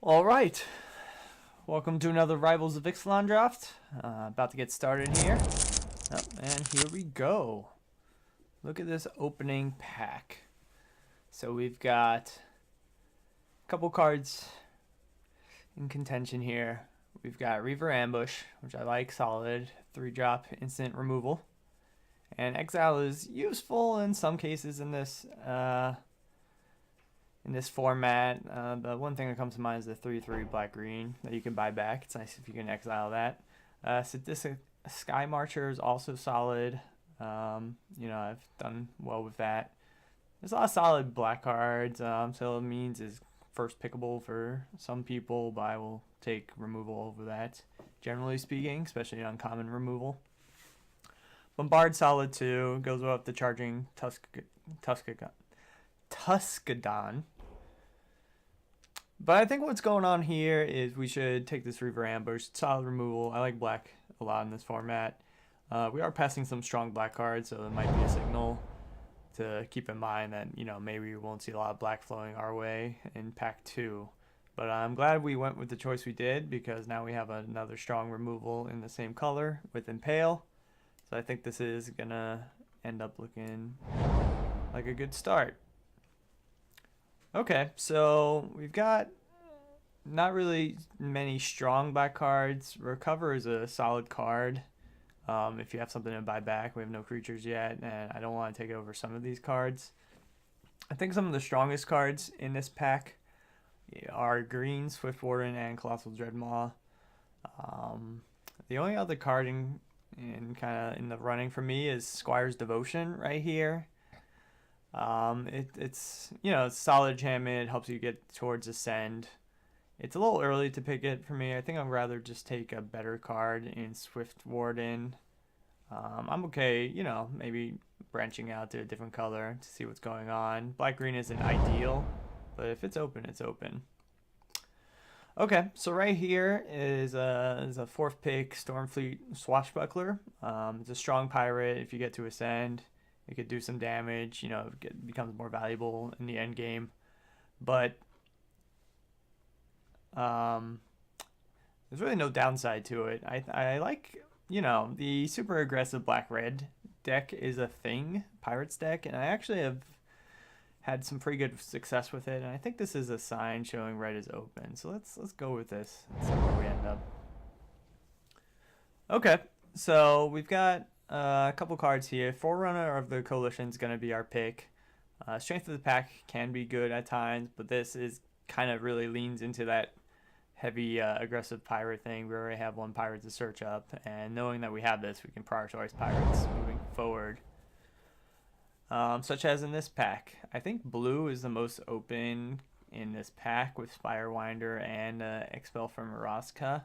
All right, welcome to another Rivals of Ixalan draft. About to get started here. And here we go. Look at this opening pack. So we've got a couple cards in contention here. We've got Reaver Ambush, which I like, solid, 3-drop instant removal. And Exile is useful in some cases in this format. The one thing that comes to mind is the 3/3 black-green that you can buy back. It's nice if you can exile that. Sadistic Sky Marcher is also solid. I've done well with that. There's a lot of solid black cards. So it means is first pickable for some people, but I will take removal over that, generally speaking, especially uncommon removal. Bombard solid too. Goes well with the charging Tuscadon. But I think what's going on here is we should take this Reaver Ambush. Solid removal. I like black a lot in this format. We are passing some strong black cards, so it might be a signal to keep in mind that, maybe we won't see a lot of black flowing our way in pack 2. But I'm glad we went with the choice we did, because now we have another strong removal in the same color with Impale. So I think this is going to end up looking like a good start. Okay, so we've got not really many strong black cards. Recover is a solid card. If you have something to buy back, we have no creatures yet, and I don't want to take over some of these cards. I think some of the strongest cards in this pack are green, Swift Warden, and Colossal Dreadmaw. The only other card in the running for me is Squire's Devotion right here. It's it's solid enchantment. It helps you get towards Ascend. It's a little early to pick it for me. I think I'd rather just take a better card in Swift Warden. I'm okay, maybe branching out to a different color to see what's going on. Black-green isn't ideal, but if it's open, it's open. Okay, so right here is a 4th pick Stormfleet Swashbuckler. It's a strong pirate. If you get to Ascend, it could do some damage. It becomes more valuable in the end game. But there's really no downside to it. I like, the super aggressive black-red deck is a thing, Pirates deck, and I actually have had some pretty good success with it. And I think this is a sign showing red is open. So let's go with this and see where we end up. Okay, so we've got a couple cards here. Forerunner of the Coalition is going to be our pick. Strength of the Pack can be good at times, but this is kind of really leans into that heavy aggressive pirate thing. We already have one pirate to search up, and knowing that we have this, we can prioritize pirates moving forward. Such as in this pack. I think blue is the most open in this pack with Spirewinder and Expel from Maraska.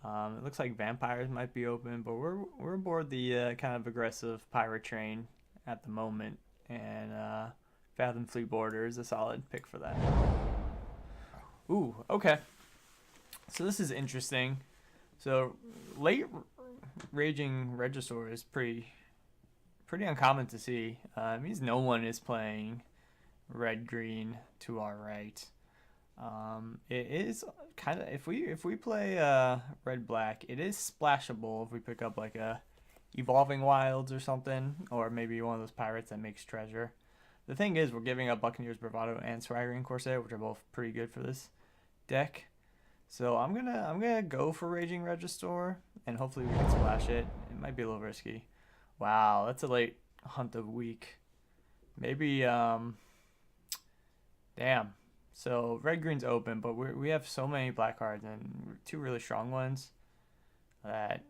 It looks like vampires might be open, but we're aboard the kind of aggressive pirate train at the moment, and Fathom Fleet Border is a solid pick for that. Ooh, okay. So this is interesting. So late Raging Regisaur is pretty uncommon to see. It means no one is playing red-green to our right. It is kind of, if we play red-black, it is splashable if we pick up like a Evolving Wilds or something, or maybe one of those pirates that makes treasure. The thing is, we're giving up Buccaneer's Bravado and Swaggering Corsair, which are both pretty good for this deck. So I'm gonna go for Raging Regisaur, and hopefully we can splash it. It might be a little risky. Wow, that's a late Hunt of Week. Maybe damn. So red-green's open, but we have so many black cards and 2 really strong ones that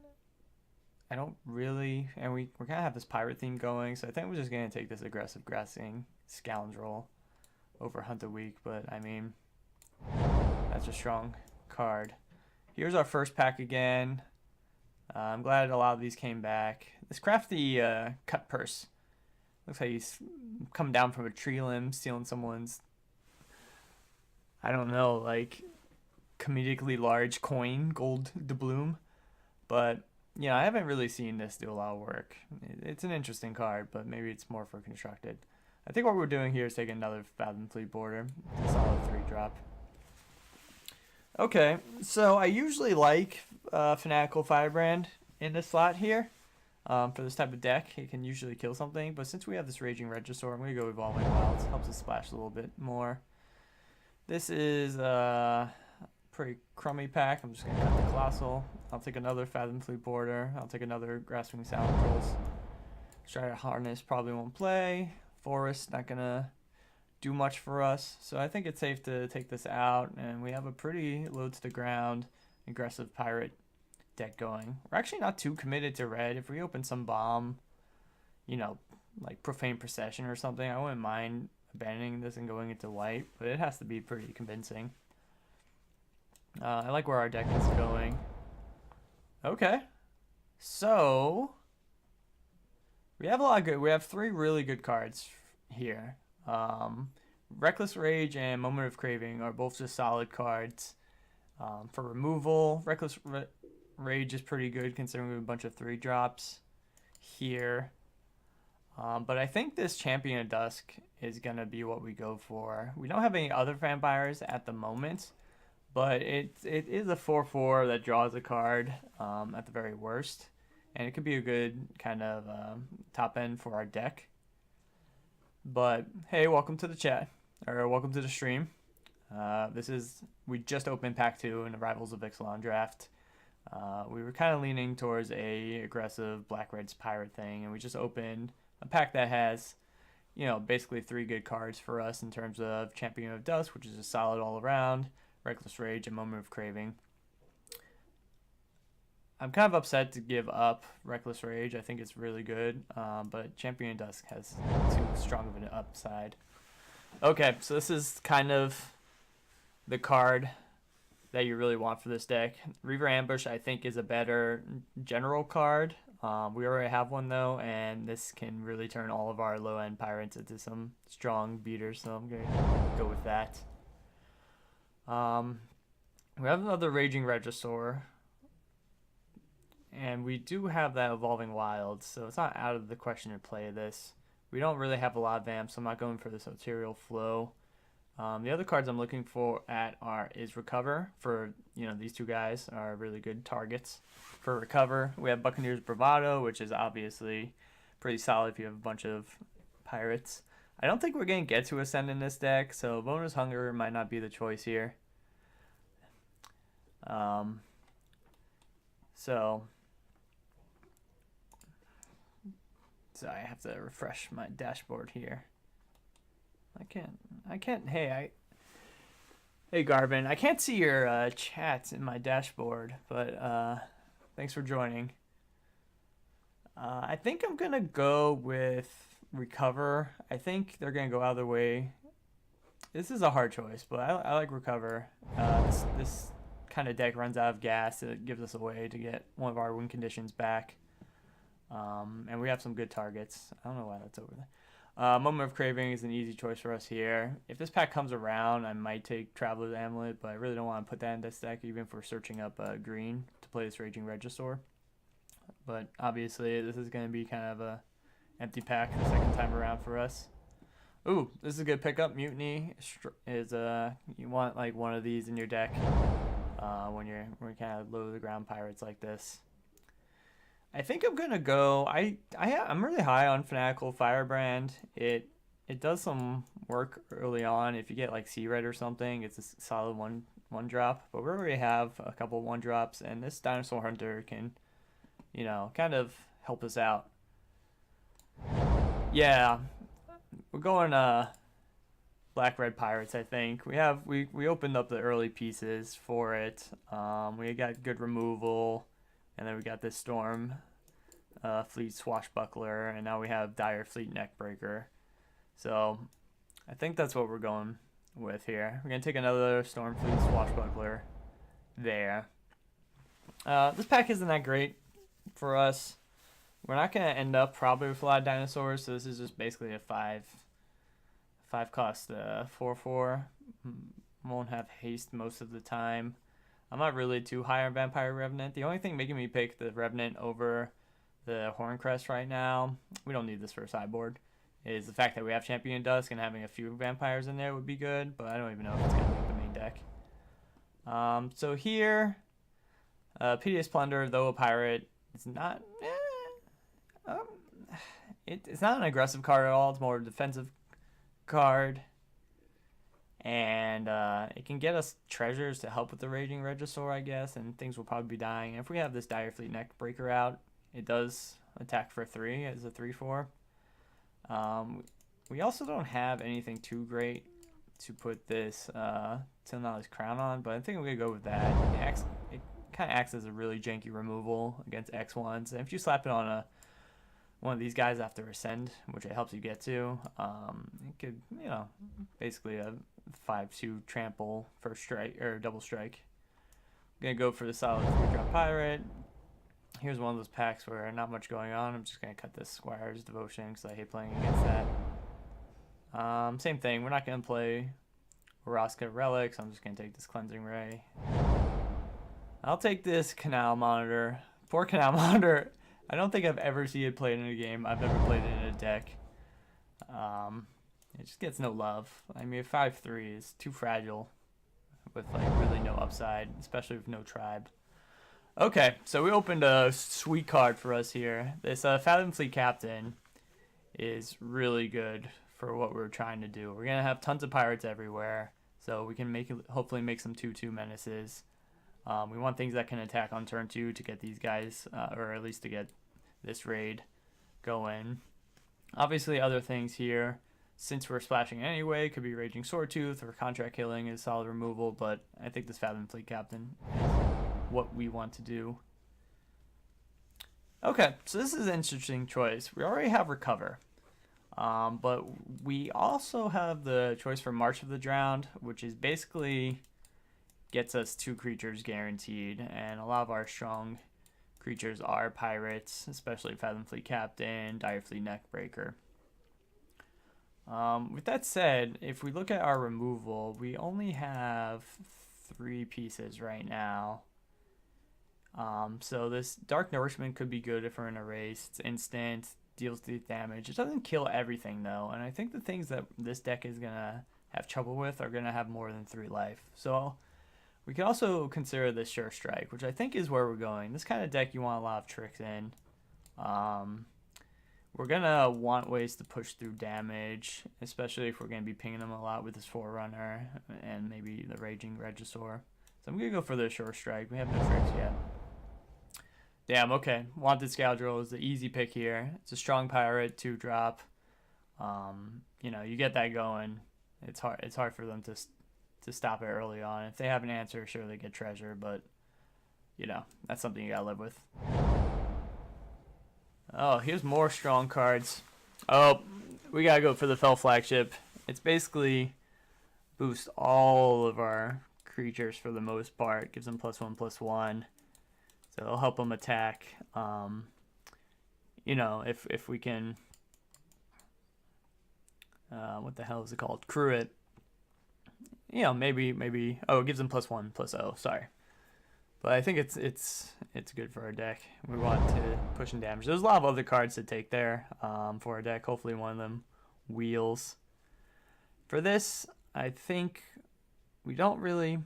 I don't really, and we're gonna have this pirate theme going, so I think we're just gonna take this aggressive grassing Scoundrel over Hunt of Week. But I mean, that's a strong card. Here's our first pack again. I'm glad a lot of these came back. This crafty cut purse looks like he's come down from a tree limb, stealing someone's, I don't know, like comedically large coin, gold doubloon. But I haven't really seen this do a lot of work. It's an interesting card, but maybe it's more for constructed. I think what we're doing here is taking another Fathom Fleet Border. It's a solid 3-drop. Okay, so I usually like Fanatical Firebrand in this slot here. For this type of deck, it can usually kill something, but since we have this Raging Regisaur, I'm going to go Evolving Wilds. Helps us splash a little bit more. This is a pretty crummy pack. I'm just going to cut the Colossal. I'll take another Fathom Fleet Border. I'll take another Grasping Scoundrels. Strata Harness probably won't play. Forest, not going to do much for us. So I think it's safe to take this out, and we have a pretty low to the ground, aggressive pirate deck going. We're actually not too committed to red. If we open some bomb, you know, like Profane Procession or something, I wouldn't mind abandoning this and going into white, but it has to be pretty convincing. I like where our deck is going. Okay, so we have a lot of good. We have 3 really good cards here. Reckless Rage and Moment of Craving are both just solid cards. For removal, Rage is pretty good considering we have a bunch of 3-drops here. But I think this Champion of Dusk is going to be what we go for. We don't have any other vampires at the moment, but it is a 4/4 that draws a card at the very worst. And it could be a good kind of top end for our deck. But hey, welcome to the chat, or welcome to the stream. We just opened Pack 2 in the Rivals of Ixalan draft. We were kind of leaning towards a aggressive Black-Red's Pirate thing, and we just opened a pack that has, you know, basically 3 good cards for us in terms of Champion of Dusk, which is a solid all around, Reckless Rage, and Moment of Craving. I'm kind of upset to give up Reckless Rage. I think it's really good, but Champion of Dusk has too strong of an upside. Okay, so this is kind of the card that you really want for this deck. Reaver Ambush, I think, is a better general card. We already have one, though, and this can really turn all of our low-end pirates into some strong beaters, so I'm going to go with that. We have another Raging Regisaur, and we do have that Evolving Wilds, so it's not out of the question to play this. We don't really have a lot of vamps, so I'm not going for this Arterial Flow. The other cards I'm looking for is Recover. For, you know, these 2 guys are really good targets for Recover. We have Buccaneer's Bravado, which is obviously pretty solid if you have a bunch of pirates. I don't think we're going to get to Ascend in this deck, so Bonus Hunger might not be the choice here. So I have to refresh my dashboard here. I can't, hey Garvin, I can't see your chats in my dashboard, but thanks for joining. I think I'm going to go with Recover. I think they're going to go out of their way. This is a hard choice, but I like Recover. This kind of deck runs out of gas. It gives us a way to get one of our win conditions back. And we have some good targets. I don't know why that's over there. Moment of Craving is an easy choice for us here. If this pack comes around, I might take Traveler's Amulet, but I really don't want to put that in this deck, even if we're searching up green to play this Raging Regisaur. But obviously, this is going to be kind of a empty pack the second time around for us. Ooh, this is a good pickup. Mutiny is you want like one of these in your deck when you're kind of low to the ground pirates like this. I think I'm gonna go. I'm really high on Fanatical Firebrand. It does some work early on. If you get like Sea Red or something, it's a solid one drop. But we already have a couple 1-drops, and this Dinosaur Hunter can, you know, kind of help us out. Yeah, we're going Black-Red Pirates. I think we opened up the early pieces for it. We got good removal. And then we got this Storm Fleet Swashbuckler, and now we have Dire Fleet Neckbreaker. So I think that's what we're going with here. We're going to take another Storm Fleet Swashbuckler there. This pack isn't that great for us. We're not going to end up probably with a lot of dinosaurs, so this is just basically a 5 cost 4/4. Won't have haste most of the time. I'm not really too high on Vampire Revenant. The only thing making me pick the Revenant over the Horncrest right now, we don't need this for a sideboard, is the fact that we have Champion Dusk, and having a few vampires in there would be good, but I don't even know if it's going to make the main deck. So here, Piteous Plunder, though a pirate, it's not. It's not an aggressive card at all. It's more a defensive card, and it can get us treasures to help with the Raging Regisaur, I guess, and things will probably be dying. And if we have this Direfleet Neckbreaker out, it does attack for 3 as a 3/4. We also don't have anything too great to put this Tilnali's Crown on, but I think I'm going to go with that. It kind of acts as a really janky removal against X1s. And if you slap it on one of these guys after Ascend, which it helps you get to, it could, basically a 5/2 trample first strike, or double strike. I'm going to go for the solid 3-drop Pirate. Here's one of those packs where not much going on. I'm just going to cut this Squire's Devotion because I hate playing against that. Same thing. We're not going to play Oroska Relics. I'm just going to take this Cleansing Ray. I'll take this Canal Monitor. Poor Canal Monitor. I don't think I've ever seen it played in a game. I've never played it in a deck. It just gets no love. I mean, 5/3 is too fragile with really no upside, especially with no tribe. Okay, so we opened a sweet card for us here. This Fathom Fleet Captain is really good for what we're trying to do. We're going to have tons of pirates everywhere, so we can hopefully make some 2/2 menaces. We want things that can attack on turn 2 to get these guys, or at least to get this raid going. Obviously, other things here, since we're splashing anyway, could be Raging Swordtooth or Contract Killing is solid removal, but I think this Fathom Fleet Captain is what we want to do. Okay, so this is an interesting choice. We already have Recover, but we also have the choice for March of the Drowned, which is basically gets us 2 creatures guaranteed, and a lot of our strong creatures are pirates, especially Fathom Fleet Captain, Direfleet Neckbreaker. With that said, if we look at our removal, we only have 3 pieces right now. So this Dark Nourishment could be good if we're in a race. It's instant, deals the damage. It doesn't kill everything though, and I think the things that this deck is gonna have trouble with are gonna have more than 3 life. So we can also consider this Sure Strike, which I think is where we're going. This kind of deck you want a lot of tricks in. We're gonna want ways to push through damage, especially if we're gonna be pinging them a lot with this Forerunner and maybe the Raging Regisaur. So I'm gonna go for the Sure Strike. We have no tricks yet. Damn, okay. Wanted Scoundrel is the easy pick here. It's a strong pirate, 2-drop. You get that going. It's hard for them to stop it early on. If they have an answer, sure they get treasure, but that's something you gotta live with. Oh, here's more strong cards. Oh, we gotta go for the Fell Flagship. It's basically boost all of our creatures for the most part. Gives them +1/+1. So it'll help them attack. If we can, what the hell is it called? Crew it. Maybe. Oh, it gives them +1/+0. Sorry, but I think it's good for our deck. We want to push and damage. There's a lot of other cards to take there for our deck. Hopefully one of them wheels. For this, I think we don't really.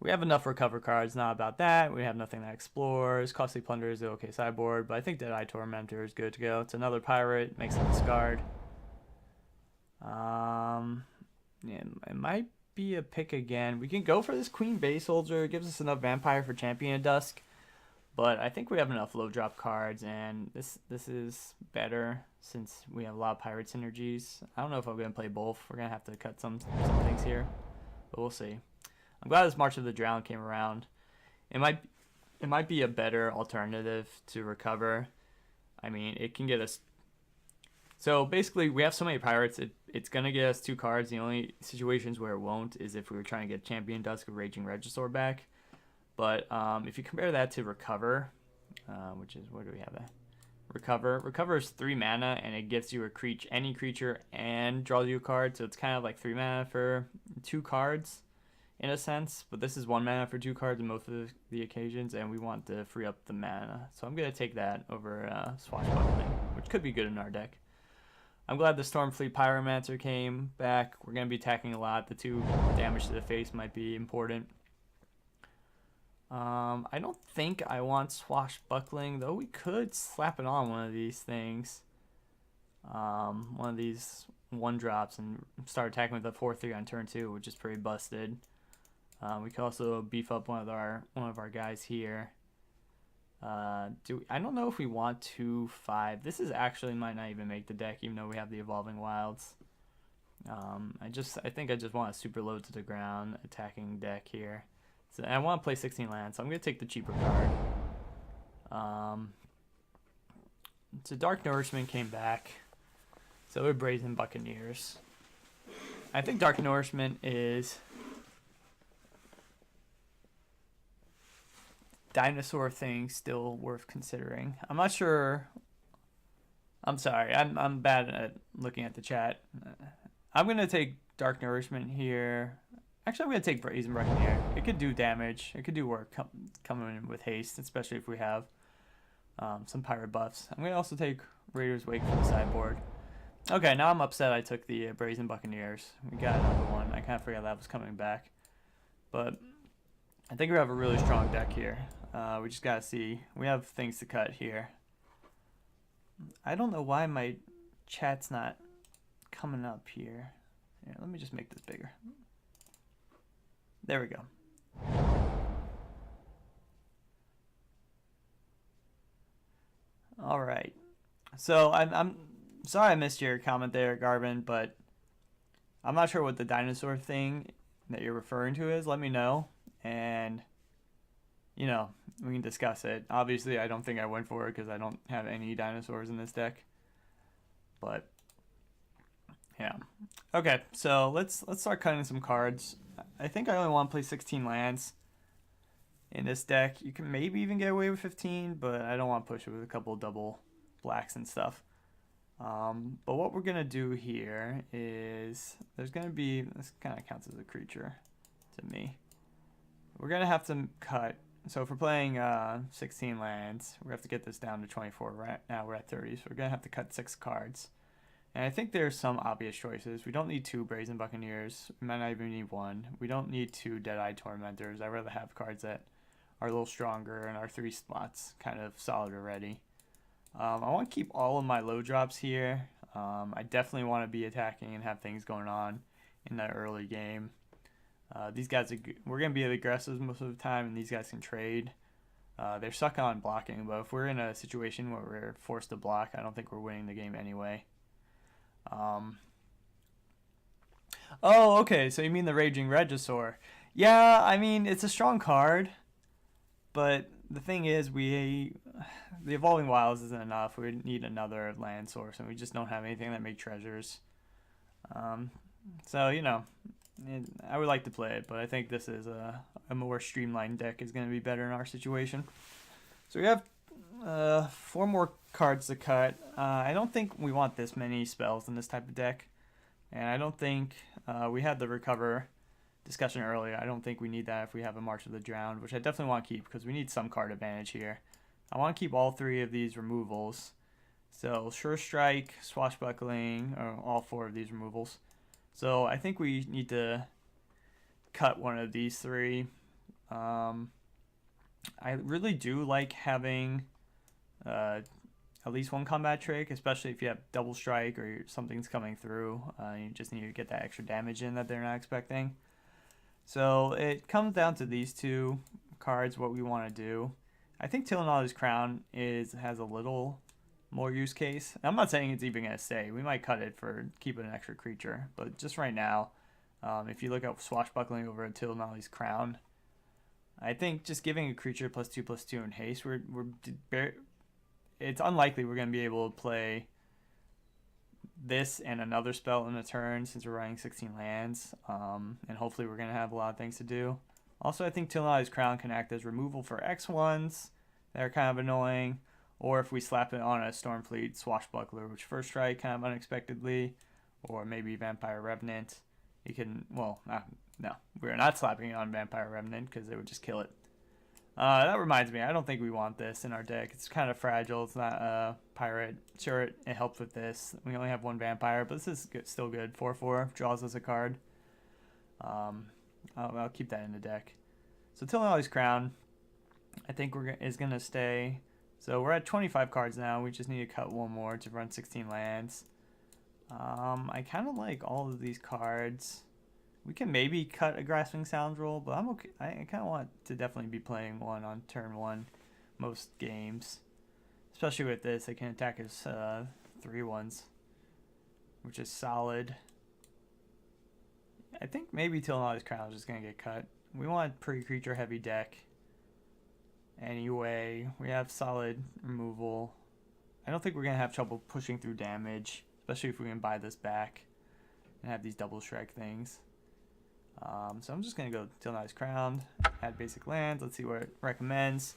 We have enough Recover cards, not about that. We have nothing that explores. Costly Plunder is the okay sideboard, but I think Deadeye Tormentor is good to go. It's another pirate, makes them discard. It might be a pick again. We can go for this Queen Bay Soldier. It gives us enough Vampire for Champion of Dusk, but I think we have enough low drop cards, and this is better since we have a lot of pirate synergies. I don't know if I'm gonna play both. We're gonna have to cut some things here, but we'll see. I'm glad this March of the Drowned came around. It might be a better alternative to Recover. I mean, it can get us. So basically, we have so many pirates, it's gonna get us 2 cards. The only situations where it won't is if we were trying to get Champion Dusk or Raging Regisaur back. But if you compare that to Recover, which is, where do we have that? Recover is 3 mana, and it gives you any creature and draws you a card. So it's kind of like 3 mana for 2 cards. In a sense, but this is 1 mana for 2 cards in most of the occasions, and we want to free up the mana. So I'm going to take that over Swashbuckling, which could be good in our deck. I'm glad the Stormfleet Pyromancer came back. We're going to be attacking a lot. The 2 damage to the face might be important. I don't think I want swashbuckling, though we could slap it on one of these things. One of these 1-drops and start attacking with a 4/3 on turn 2, which is pretty busted. We could also beef up one of our guys here. I don't know if we want 2/5. This is actually might not even make the deck, even though we have the Evolving Wilds. I think I just want a super low to the ground attacking deck here. So I want to play 16 lands, so I'm gonna take the cheaper card. So Dark Nourishment came back. So we're Brazen Buccaneers. I think Dark Nourishment is dinosaur thing still worth considering. I'm not sure. I'm sorry. I'm bad at looking at the chat. I'm gonna take Dark Nourishment here. Actually, I'm gonna take Brazen Buccaneer. It could do damage. It could do work coming in with haste, especially if we have some pirate buffs. I'm gonna also take Raider's Wake for the sideboard. Okay, now I'm upset I took the Brazen Buccaneers. We got another one. I kind of forgot that was coming back. But I think we have a really strong deck here. We just gotta see. We have things to cut here. I don't know why my chat's not coming up here. Here, let me just make this bigger. There we go. All right. So I'm sorry I missed your comment there, Garvin, but I'm not sure what the dinosaur thing that you're referring to is. Let me know, and we can discuss it. Obviously, I don't think I went for it because I don't have any dinosaurs in this deck. But yeah. Okay, so let's start cutting some cards. I think I only want to play 16 lands in this deck. You can maybe even get away with 15, but I don't want to push it with a couple double blacks and stuff. But what we're going to do here is there's going to be, this kind of counts as a creature to me. We're going to have to cut. So if we're playing 16 lands, we have to get this down to 24. Right now we're at 30, so we're going to have to cut 6 cards. And I think there's some obvious choices. We don't need 2 Brazen Buccaneers. We might not even need 1. We don't need 2 Deadeye Tormentors. I'd rather have cards that are a little stronger and our 3 slots kind of solid already. I want to keep all of my low drops here. I definitely want to be attacking and have things going on in the early game. These guys, we're going to be aggressive most of the time, and these guys can trade. They're stuck on blocking, but if we're in a situation where we're forced to block, I don't think we're winning the game anyway. Oh, okay, so you mean the Raging Regisaur. Yeah, I mean, it's a strong card, but the thing is, the Evolving Wilds isn't enough. We need another land source, and we just don't have anything that make treasures. So, I would like to play it, but I think this is a more streamlined deck is going to be better in our situation. So we have 4 more cards to cut. I don't think we want this many spells in this type of deck, and I don't think we had the recover discussion earlier. I don't think we need that if we have a March of the Drowned, which I definitely want to keep because we need some card advantage here. I want to keep all 3 of these removals. So Sure Strike, Swashbuckling, or all 4 of these removals. So I think we need to cut one of these 3. I really do like having at least 1 combat trick, especially if you have double strike or something's coming through. You just need to get that extra damage in that they're not expecting. So it comes down to these 2 cards, what we want to do. I think Tilnali's Crown has a little more use case. I'm not saying it's even going to stay. We might cut it for keeping an extra creature. But just right now, if you look at Swashbuckling over at Tilnali's Crown, I think just giving a creature +2/+2 in haste, it's unlikely we're going to be able to play this and another spell in a turn since we're running 16 lands. And hopefully we're going to have a lot of things to do. Also, I think Tilnali's Crown can act as removal for X1s that are kind of annoying. Or if we slap it on a Stormfleet Swashbuckler, which first strike kind of unexpectedly, or maybe Vampire Revenant, you can, no, we're not slapping it on Vampire Revenant because it would just kill it. That reminds me, I don't think we want this in our deck. It's kind of fragile. It's not a pirate. Sure, it helps with this. We only have 1 vampire, but this is still good. 4/4 draws us a card. I'll keep that in the deck. So Tilnali's Crown. I think is gonna stay. So we're at 25 cards now. We just need to cut one more to run 16 lands. I kind of like all of these cards. We can maybe cut a Grasping Scoundrel, but I'm okay. I kind of want to definitely be playing one on turn one most games. Especially with this, it can attack as 3/1s, which is solid. I think maybe Tilnada's Crown is just going to get cut. We want pretty creature heavy deck. Anyway, we have solid removal. I don't think we're going to have trouble pushing through damage, especially if we can buy this back and have these double Shrek things. So I'm just going to go Tilnada's Crown, add basic lands. Let's see what it recommends.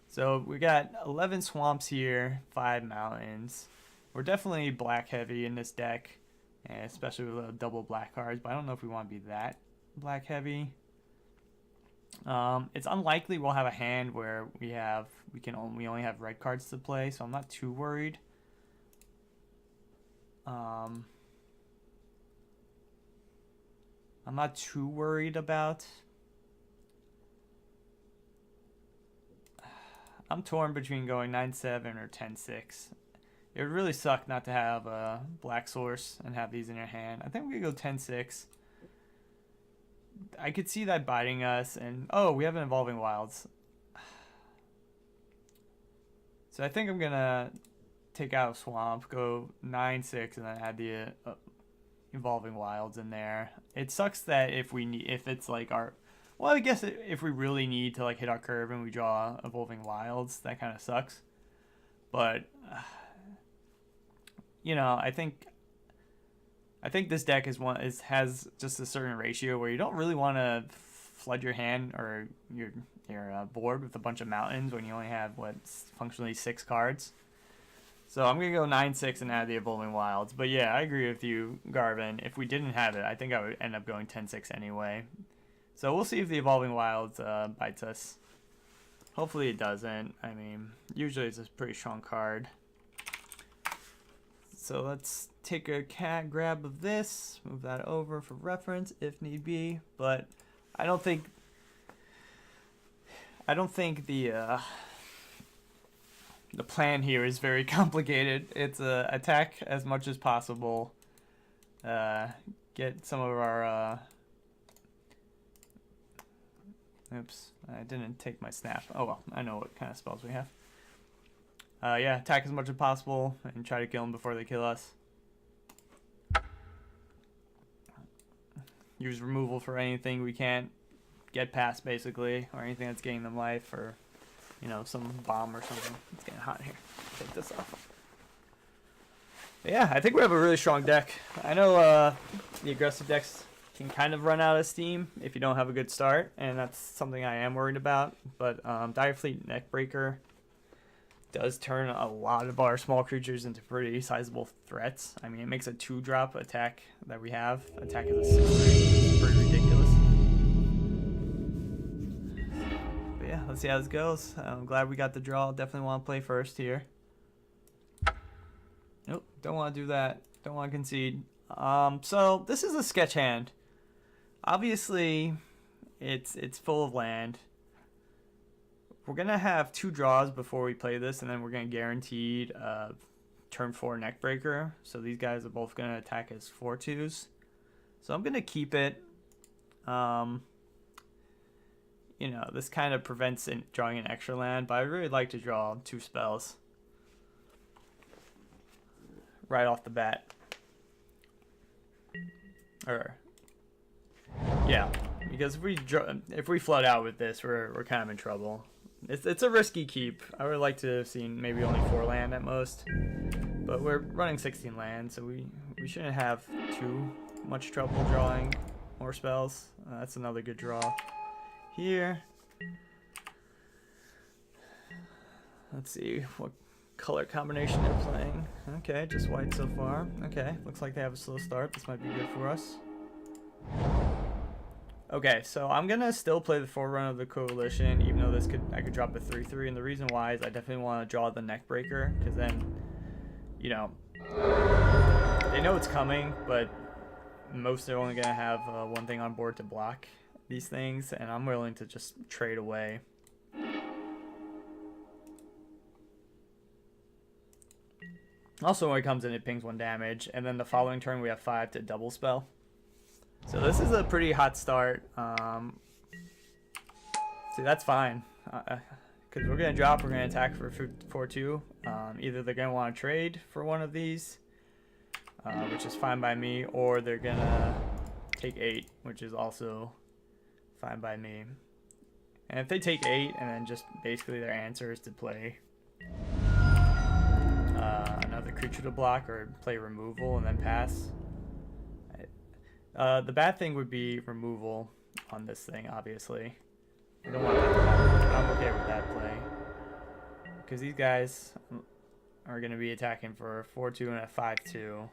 So we got 11 swamps here, 5 mountains. We're definitely black heavy in this deck, and especially with the double black cards, but I don't know if we want to be that black heavy. It's unlikely we'll have a hand where we only have red cards to play, so I'm not too worried. I'm not too worried about. I'm torn between going 9/7 or 10/6. It would really suck not to have a black source and have these in your hand. I think we could go 10/6. I could see that biting us, and oh, we have an Evolving Wilds. So I think I'm gonna take out Swamp, go 9/6, and then add the Evolving Wilds in there. It sucks that if it's like our, well, I guess if we really need to like hit our curve and we draw Evolving Wilds, that kind of sucks. But you know, I think this deck has just a certain ratio where you don't really want to flood your hand or your board with a bunch of mountains when you only have functionally 6 cards. So I'm gonna go 9/6 and add the Evolving Wilds. But yeah, I agree with you, Garvin. If we didn't have it, I think I would end up going 10/6 anyway. So we'll see if the Evolving Wilds bites us. Hopefully it doesn't. I mean, usually it's a pretty strong card. So let's take a grab of this, move that over for reference if need be. But I don't think the plan here is very complicated. It's attack as much as possible. Get some of our oops, I didn't take my snap. Oh well, I know what kind of spells we have. Yeah, attack as much as possible and try to kill them before they kill us. Use removal for anything we can't get past, basically, or anything that's getting them life, or you know, some bomb or something. It's getting hot here. Take this off. But yeah, I think we have a really strong deck. I know the aggressive decks can kind of run out of steam if you don't have a good start, and that's something I am worried about. But Dire Fleet Neckbreaker does turn a lot of our small creatures into pretty sizable threats. I mean, it makes a 2-drop attack that we have. Attack is a 6/3. It's pretty ridiculous. But yeah, let's see how this goes. I'm glad we got the draw. Definitely want to play first here. Nope, don't want to do that. Don't want to concede. So this is a sketch hand. Obviously, it's full of land. We're going to have 2 draws before we play this, and then we're going to guaranteed turn 4 Neckbreaker. So these guys are both going to attack as 4/2s. So I'm going to keep it. You know, this kind of prevents drawing an extra land, but I really like to draw 2 spells right off the bat. Yeah, because if we flood out with this, we're kind of in trouble. It's a risky keep. I would like to have seen maybe only 4 land at most, but we're running 16 land, so we shouldn't have too much trouble drawing more spells. That's another good draw here. Let's see what color combination they're playing. Okay, just white so far. Okay, looks like they have a slow start. This might be good for us. Okay, so I'm gonna still play the Forerunner of the Coalition, even though I could drop a 3/3, and the reason why is I definitely want to draw the Neckbreaker, because then, you know, they know it's coming, but most are only gonna have one thing on board to block these things, and I'm willing to just trade away Also, when it comes in, it pings 1 damage, and then the following turn we have 5 to double spell. So this is a pretty hot start. See, that's fine. Because we're going to drop, we're going to attack for 4-2. Either they're going to want to trade for one of these, which is fine by me, or they're going to take 8, which is also fine by me. And if they take 8, and then just basically their answer is to play another creature to block or play removal and then pass. The bad thing would be removal on this thing, obviously. We don't want that to happen. I'm okay with that play. Because these guys are going to be attacking for a 4-2 and a 5-2.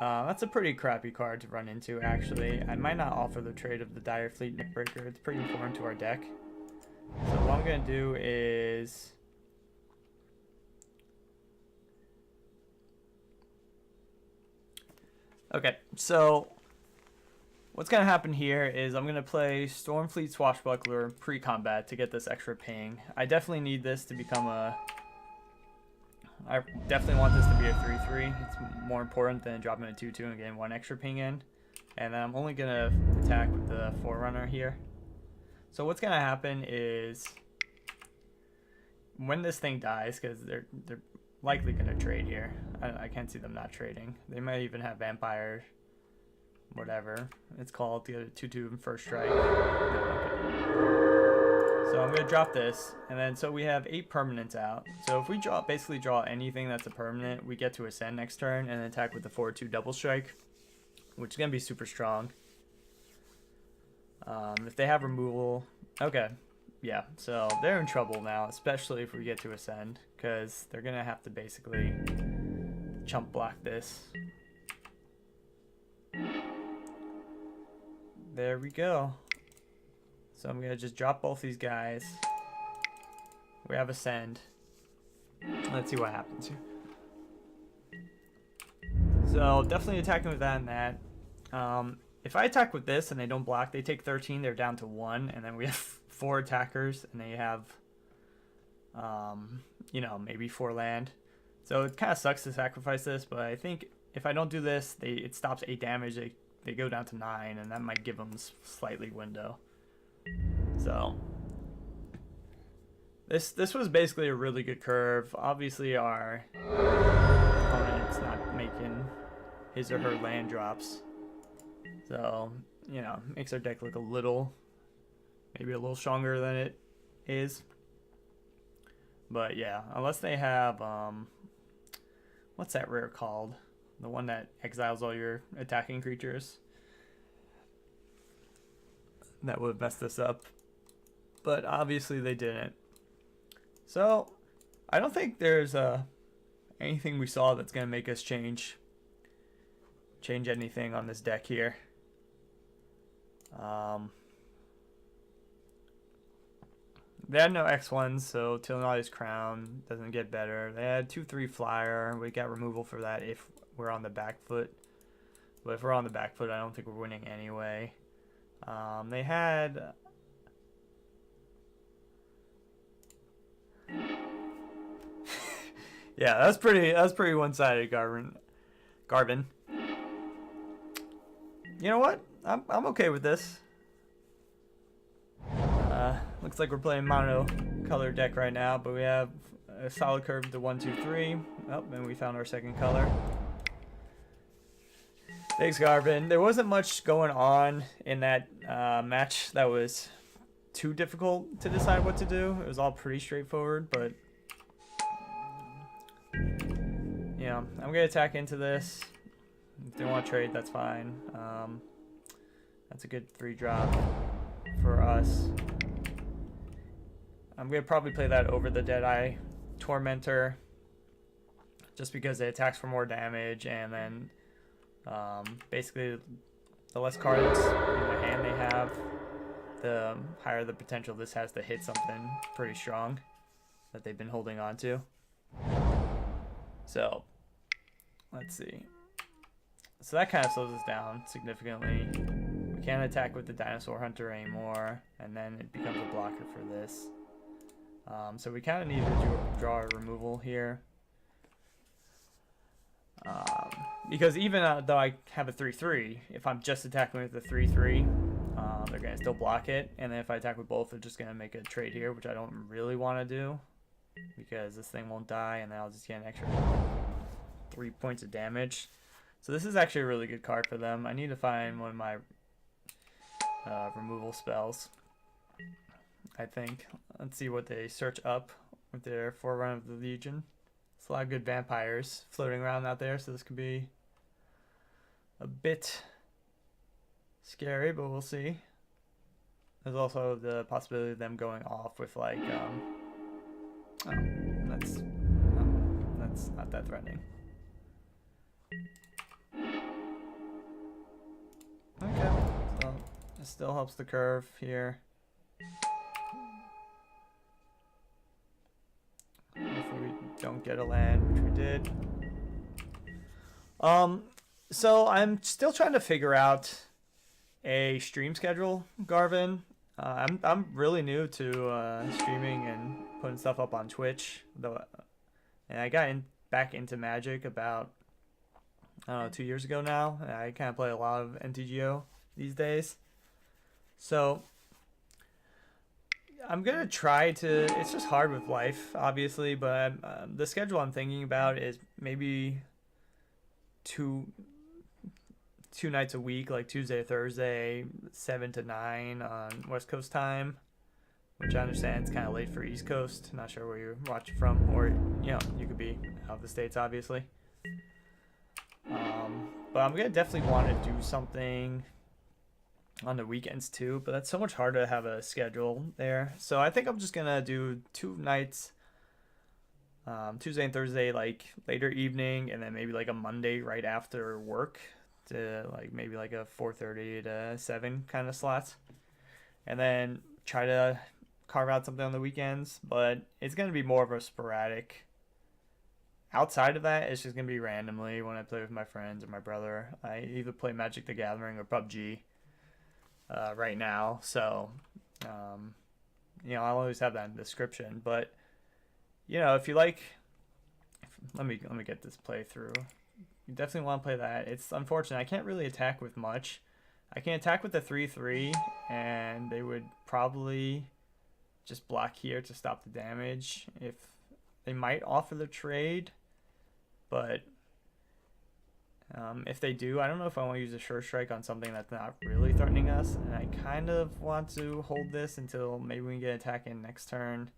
That's a pretty crappy card to run into, actually. I might not offer the trade of the Dire Fleet Neckbreaker. It's pretty important to our deck. So what I'm going to do is... Okay, so what's going to happen here is I'm going to play Stormfleet Swashbuckler pre-combat to get this extra ping. I definitely need this to become a... I definitely want this to be a 3-3. It's more important than dropping a 2-2 and getting 1 extra ping in. And then I'm only going to attack with the Forerunner here. So what's going to happen is when this thing dies, because they're likely going to trade here. I can't see them not trading. They might even have Vampire, whatever it's called, to get a 2-2 first strike. No, okay. So I'm going to drop this, and then so we have 8 permanents out. So if we basically draw anything that's a permanent, we get to ascend next turn and attack with the 4-2 double strike, which is going to be super strong. If they have removal, okay, yeah, so they're in trouble now, especially if we get to ascend, because they're going to have to basically chump block this. There we go. So I'm going to just drop both these guys. We have ascend. Let's see what happens here. So definitely attacking with that and that. If I attack with this and they don't block, they take 13, they're down to 1, and then we have 4 attackers, and they have, you know, maybe 4 land. So it kind of sucks to sacrifice this, but I think if I don't do this, it stops 8 damage. They go down to 9, and that might give them slightly window. So this was basically a really good curve. Obviously our opponent's not making his or her land drops. So, you know, makes our deck look maybe a little stronger than it is. But yeah, unless they have, what's that rare called? The one that exiles all your attacking creatures. That would have messed this up. But obviously they didn't. So, I don't think there's anything we saw that's going to make us change anything on this deck here. They had no X1s, so Tilnadi's Crown doesn't get better. They had 2/3 flyer. We got removal for that if we're on the back foot. But if we're on the back foot, I don't think we're winning anyway. They had... yeah, that's pretty one-sided, Garvin. You know what? I'm okay with this. Looks like we're playing mono color deck right now, but we have a solid curve to 1, 2, 3. Oh, and we found our second color. Thanks, Garvin. There wasn't much going on in that match that was too difficult to decide what to do. It was all pretty straightforward, but yeah, I'm gonna attack into this. If they want to trade, that's fine. That's a good 3-drop for us. I'm going to probably play that over the Deadeye Tormentor, just because it attacks for more damage, and then basically the less cards in the hand they have, the higher the potential this has to hit something pretty strong that they've been holding on to. So, let's see. So that kind of slows us down significantly. We can't attack with the Dinosaur Hunter anymore, and then it becomes a blocker for this. So we kind of need to draw a removal here. Because even though I have a 3/3, if I'm just attacking with the 3/3, they're gonna still block it. And then if I attack with both, they're just gonna make a trade here, which I don't really want to do, because this thing won't die, and then I'll just get an extra 3 points of damage. So this is actually a really good card for them. I need to find one of my removal spells, I think. Let's see what they search up with their Forerunner of the Legion. It's a lot of good vampires floating around out there, so this could be a bit scary, but we'll see. There's also the possibility of them going off with like, that's not that threatening. Okay, so it still helps the curve here. Hopefully we don't get a land, which we did. So I'm still trying to figure out a stream schedule, Garvin. I'm really new to streaming and putting stuff up on Twitch, though, and I got back into Magic about, I don't know, 2 years ago now. I kind of play a lot of NTGO these days, so I'm gonna try to. It's just hard with life, obviously, but the schedule I'm thinking about is maybe two nights a week, like Tuesday or Thursday, 7 to 9 on West Coast time, which I understand is kind of late for East Coast. Not sure where you're watching from, or you could be out of the States, obviously. But I'm gonna definitely want to do something on the weekends too, but that's so much harder to have a schedule there. So I think I'm just gonna do 2 nights, Tuesday and Thursday, like later evening, and then maybe like a Monday right after work, to like maybe like a 4:30 to 7 kind of slots, and then try to carve out something on the weekends. But it's gonna be more of a sporadic. Outside of that, it's just gonna be randomly when I play with my friends or my brother. I either play Magic the Gathering or PUBG right now, so I'll always have that in the description. But if you like, let me get this playthrough. You definitely want to play that. It's unfortunate I can't really attack with much. I can attack with the 3/3, and they would probably just block here to stop the damage. If they might offer the trade, but if they do, I don't know if I want to use a Sure Strike on something that's not really threatening us, and I kind of want to hold this until maybe we can get attack in next turn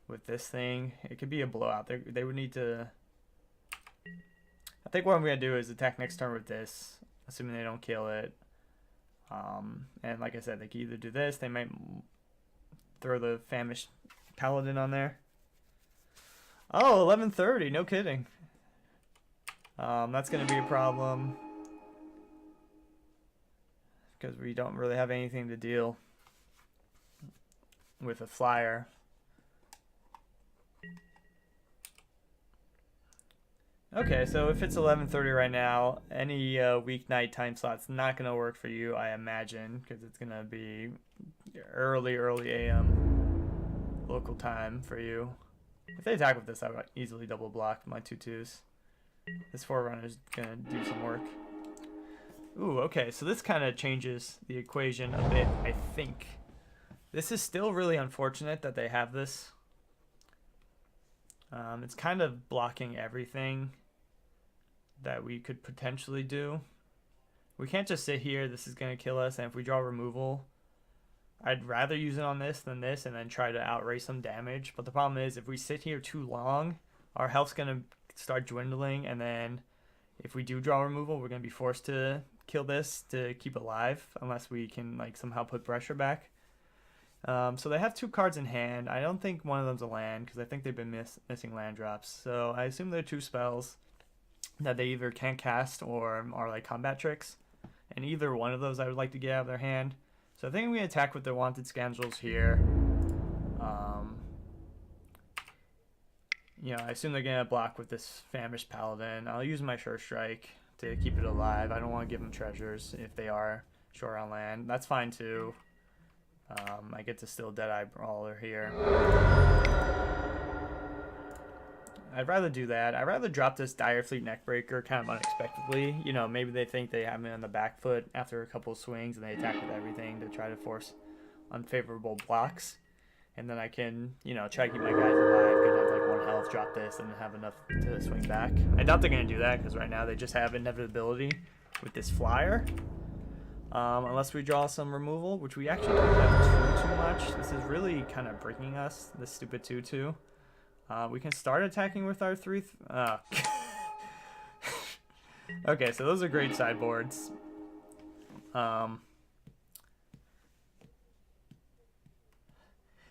with this thing. It could be a blowout. They would need to. I think what I'm going to do is attack next turn with this, assuming they don't kill it. And like I said, they can either do this, they might throw the Famished Paladin on there. Oh, 11:30, no kidding. That's going to be a problem, because we don't really have anything to deal with a flyer. Okay, so if it's 11:30 right now, any weeknight time slot's not going to work for you, I imagine, because it's going to be early AM local time for you. If they attack with this, I would easily double block my 2/2s. This Forerunner's going to do some work. Ooh, okay, so this kind of changes the equation a bit, I think. This is still really unfortunate that they have this. It's kind of blocking everything that we could potentially do. We can't just sit here, this is going to kill us, and if we draw removal, I'd rather use it on this than this and then try to outrace some damage. But the problem is, if we sit here too long, our health's going to start dwindling, and then if we do draw removal, we're going to be forced to kill this to keep it alive, unless we can like somehow put pressure back. So they have 2 cards in hand. I don't think one of them's a land, because I think they've been missing land drops. So I assume they're 2 spells that they either can't cast or are like combat tricks. And either one of those I would like to get out of their hand. So I think we attack with the Wanted Scoundrels here. I assume they're going to block with this Famished Paladin. I'll use my Sure Strike to keep it alive. I don't want to give them treasures if they are short on land. That's fine too. I get to still Deadeye Brawler here. I'd rather do that. I'd rather drop this Dire Fleet Neckbreaker kind of unexpectedly. You know, maybe they think they have me on the back foot after a couple of swings and they attack with everything to try to force unfavorable blocks. And then I can, you know, try to keep my guys alive, get down to like 1 health, drop this, and have enough to swing back. I doubt they're going to do that because right now they just have inevitability with this flyer. Unless we draw some removal, which we actually don't have too much. This is really kind of breaking us, this stupid 2-2. We can start attacking with our 3... Okay, so those are great sideboards.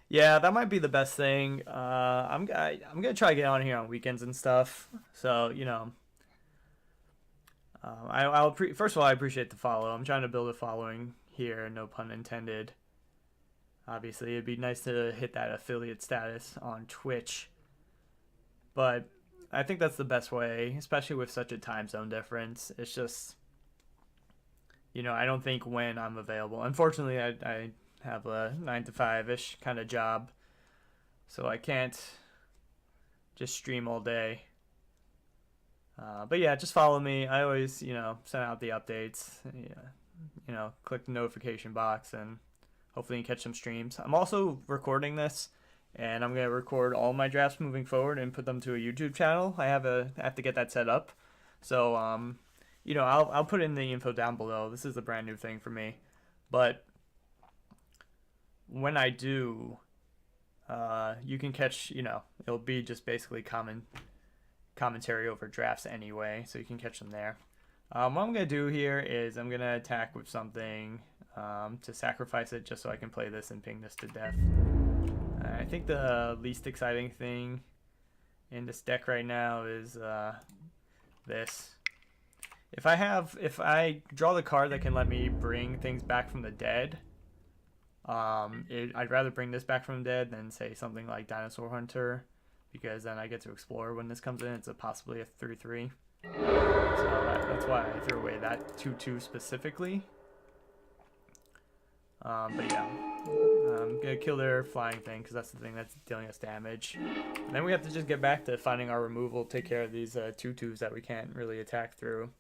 Yeah, that might be the best thing. I'm gonna try to get on here on weekends and stuff. So, you know... first of all, I appreciate the follow. I'm trying to build a following here, no pun intended. Obviously, it'd be nice to hit that affiliate status on Twitch. But I think that's the best way, especially with such a time zone difference. It's just, you know, I don't think when I'm available. Unfortunately, I have a 9 to 5-ish kind of job, so I can't just stream all day. But yeah, just follow me. I always, you know, send out the updates. Yeah, you know, click the notification box, and hopefully you can catch some streams. I'm also recording this, and I'm gonna record all my drafts moving forward and put them to a YouTube channel. I have to get that set up. So you know, I'll put in the info down below. This is a brand new thing for me, but when I do, you can catch. You know, it'll be just basically commentary over drafts anyway, so you can catch them there. What I'm going to do here is I'm going to attack with something to sacrifice it just so I can play this and ping this to death. I think the least exciting thing in this deck right now is this. If I draw the card that can let me bring things back from the dead, I'd rather bring this back from the dead than say something like Dinosaur Hunter, because then I get to explore when this comes in. It's possibly a 3-3. So that's why I threw away that 2-2 specifically. But yeah, I'm going to kill their flying thing because that's the thing that's dealing us damage. And then we have to just get back to finding our removal, take care of these 2-2s that we can't really attack through.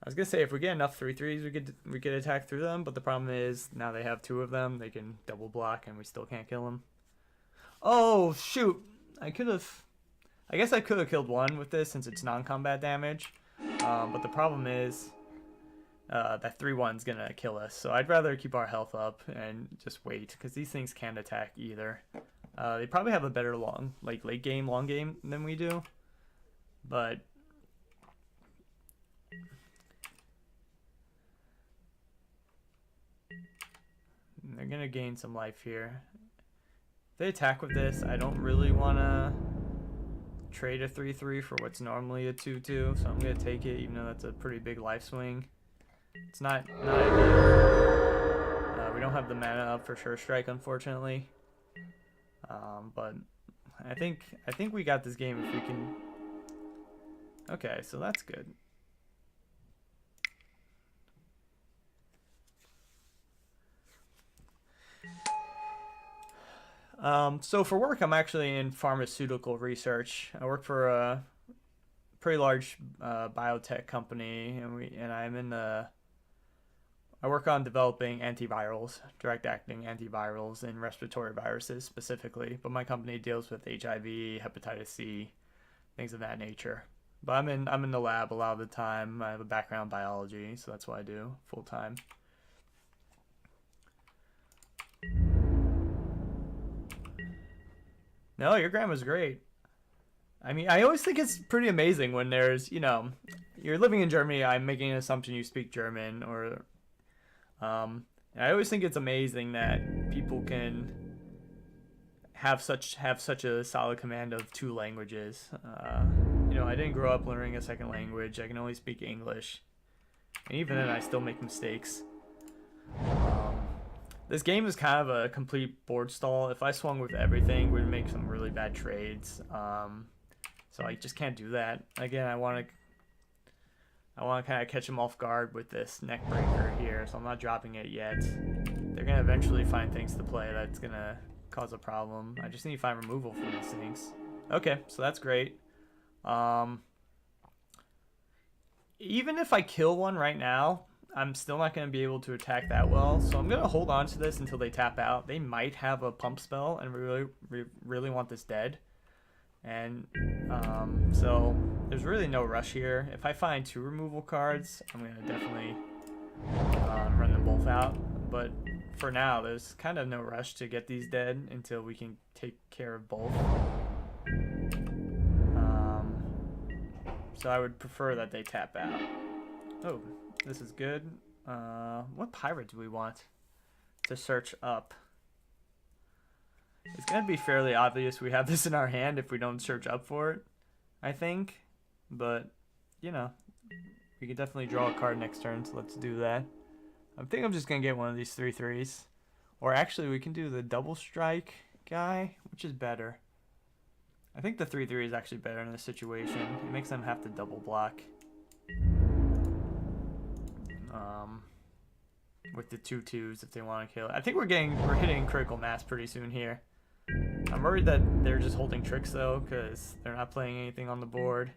I was going to say, if we get enough 3-3s, we could attack through them, but the problem is now they have 2 of them. They can double block and we still can't kill them. Oh, shoot. I guess I could have killed 1 with this since it's non-combat damage. But the problem is that 3-1's going to kill us. So I'd rather keep our health up and just wait, because these things can't attack either. They probably have a better long game than we do. But they're going to gain some life here. If they attack with this, I don't really want to trade a 3-3 for what's normally a 2-2, so I'm going to take it, even though that's a pretty big life swing. It's not ideal. We don't have the mana up for Sure Strike, unfortunately. But I think we got this game if we can... Okay, so that's good. So for work, I'm actually in pharmaceutical research. I work for a pretty large biotech company, and I work on developing antivirals, direct-acting antivirals, and respiratory viruses specifically. But my company deals with HIV, hepatitis C, things of that nature. But I'm in the lab a lot of the time. I have a background in biology, so that's what I do full time. No, your grandma's great. I mean, I always think it's pretty amazing when there's, you know, you're living in Germany. I'm making an assumption you speak German, or I always think it's amazing that people can have such a solid command of 2 languages. You know, I didn't grow up learning a second language. I can only speak English, and even then, I still make mistakes. This game is kind of a complete board stall. If I swung with everything, we'd make some really bad trades. So I just can't do that. Again, I want to kind of catch them off guard with this neck breaker here, so I'm not dropping it yet. They're going to eventually find things to play that's going to cause a problem. I just need to find removal for these things. Okay, so that's great. Even if I kill one right now, I'm still not going to be able to attack that well. So I'm going to hold on to this until they tap out. They might have a pump spell, and we really want this dead. And so there's really no rush here. If I find 2 removal cards, I'm going to definitely run them both out. But for now, there's kind of no rush to get these dead until we can take care of both. So I would prefer that they tap out. Oh, this is good. What pirate do we want to search up? It's going to be fairly obvious we have this in our hand if we don't search up for it, I think. But, you know, we could definitely draw a card next turn, so let's do that. I think I'm just going to get one of these 3/3s. Or actually, we can do the double strike guy, which is better. I think the 3/3 is actually better in this situation. It makes them have to double block. With the 2/2s if they want to kill it. I think we're hitting critical mass pretty soon here. I'm worried that they're just holding tricks though, because they're not playing anything on the board.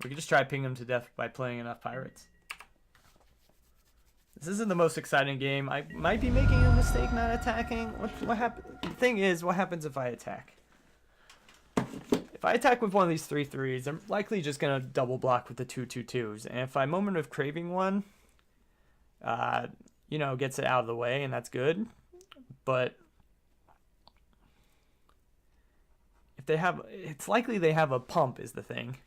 We could just try ping them to death by playing enough pirates. This isn't the most exciting game. I might be making a mistake not attacking. What happens? The thing is, what happens if I attack? If I attack with one of these 3/3s, I'm likely just gonna double block with the 2/2/2s. And if I Moment of Craving one, you know, gets it out of the way, and that's good. But if they have, it's likely they have a pump is the thing.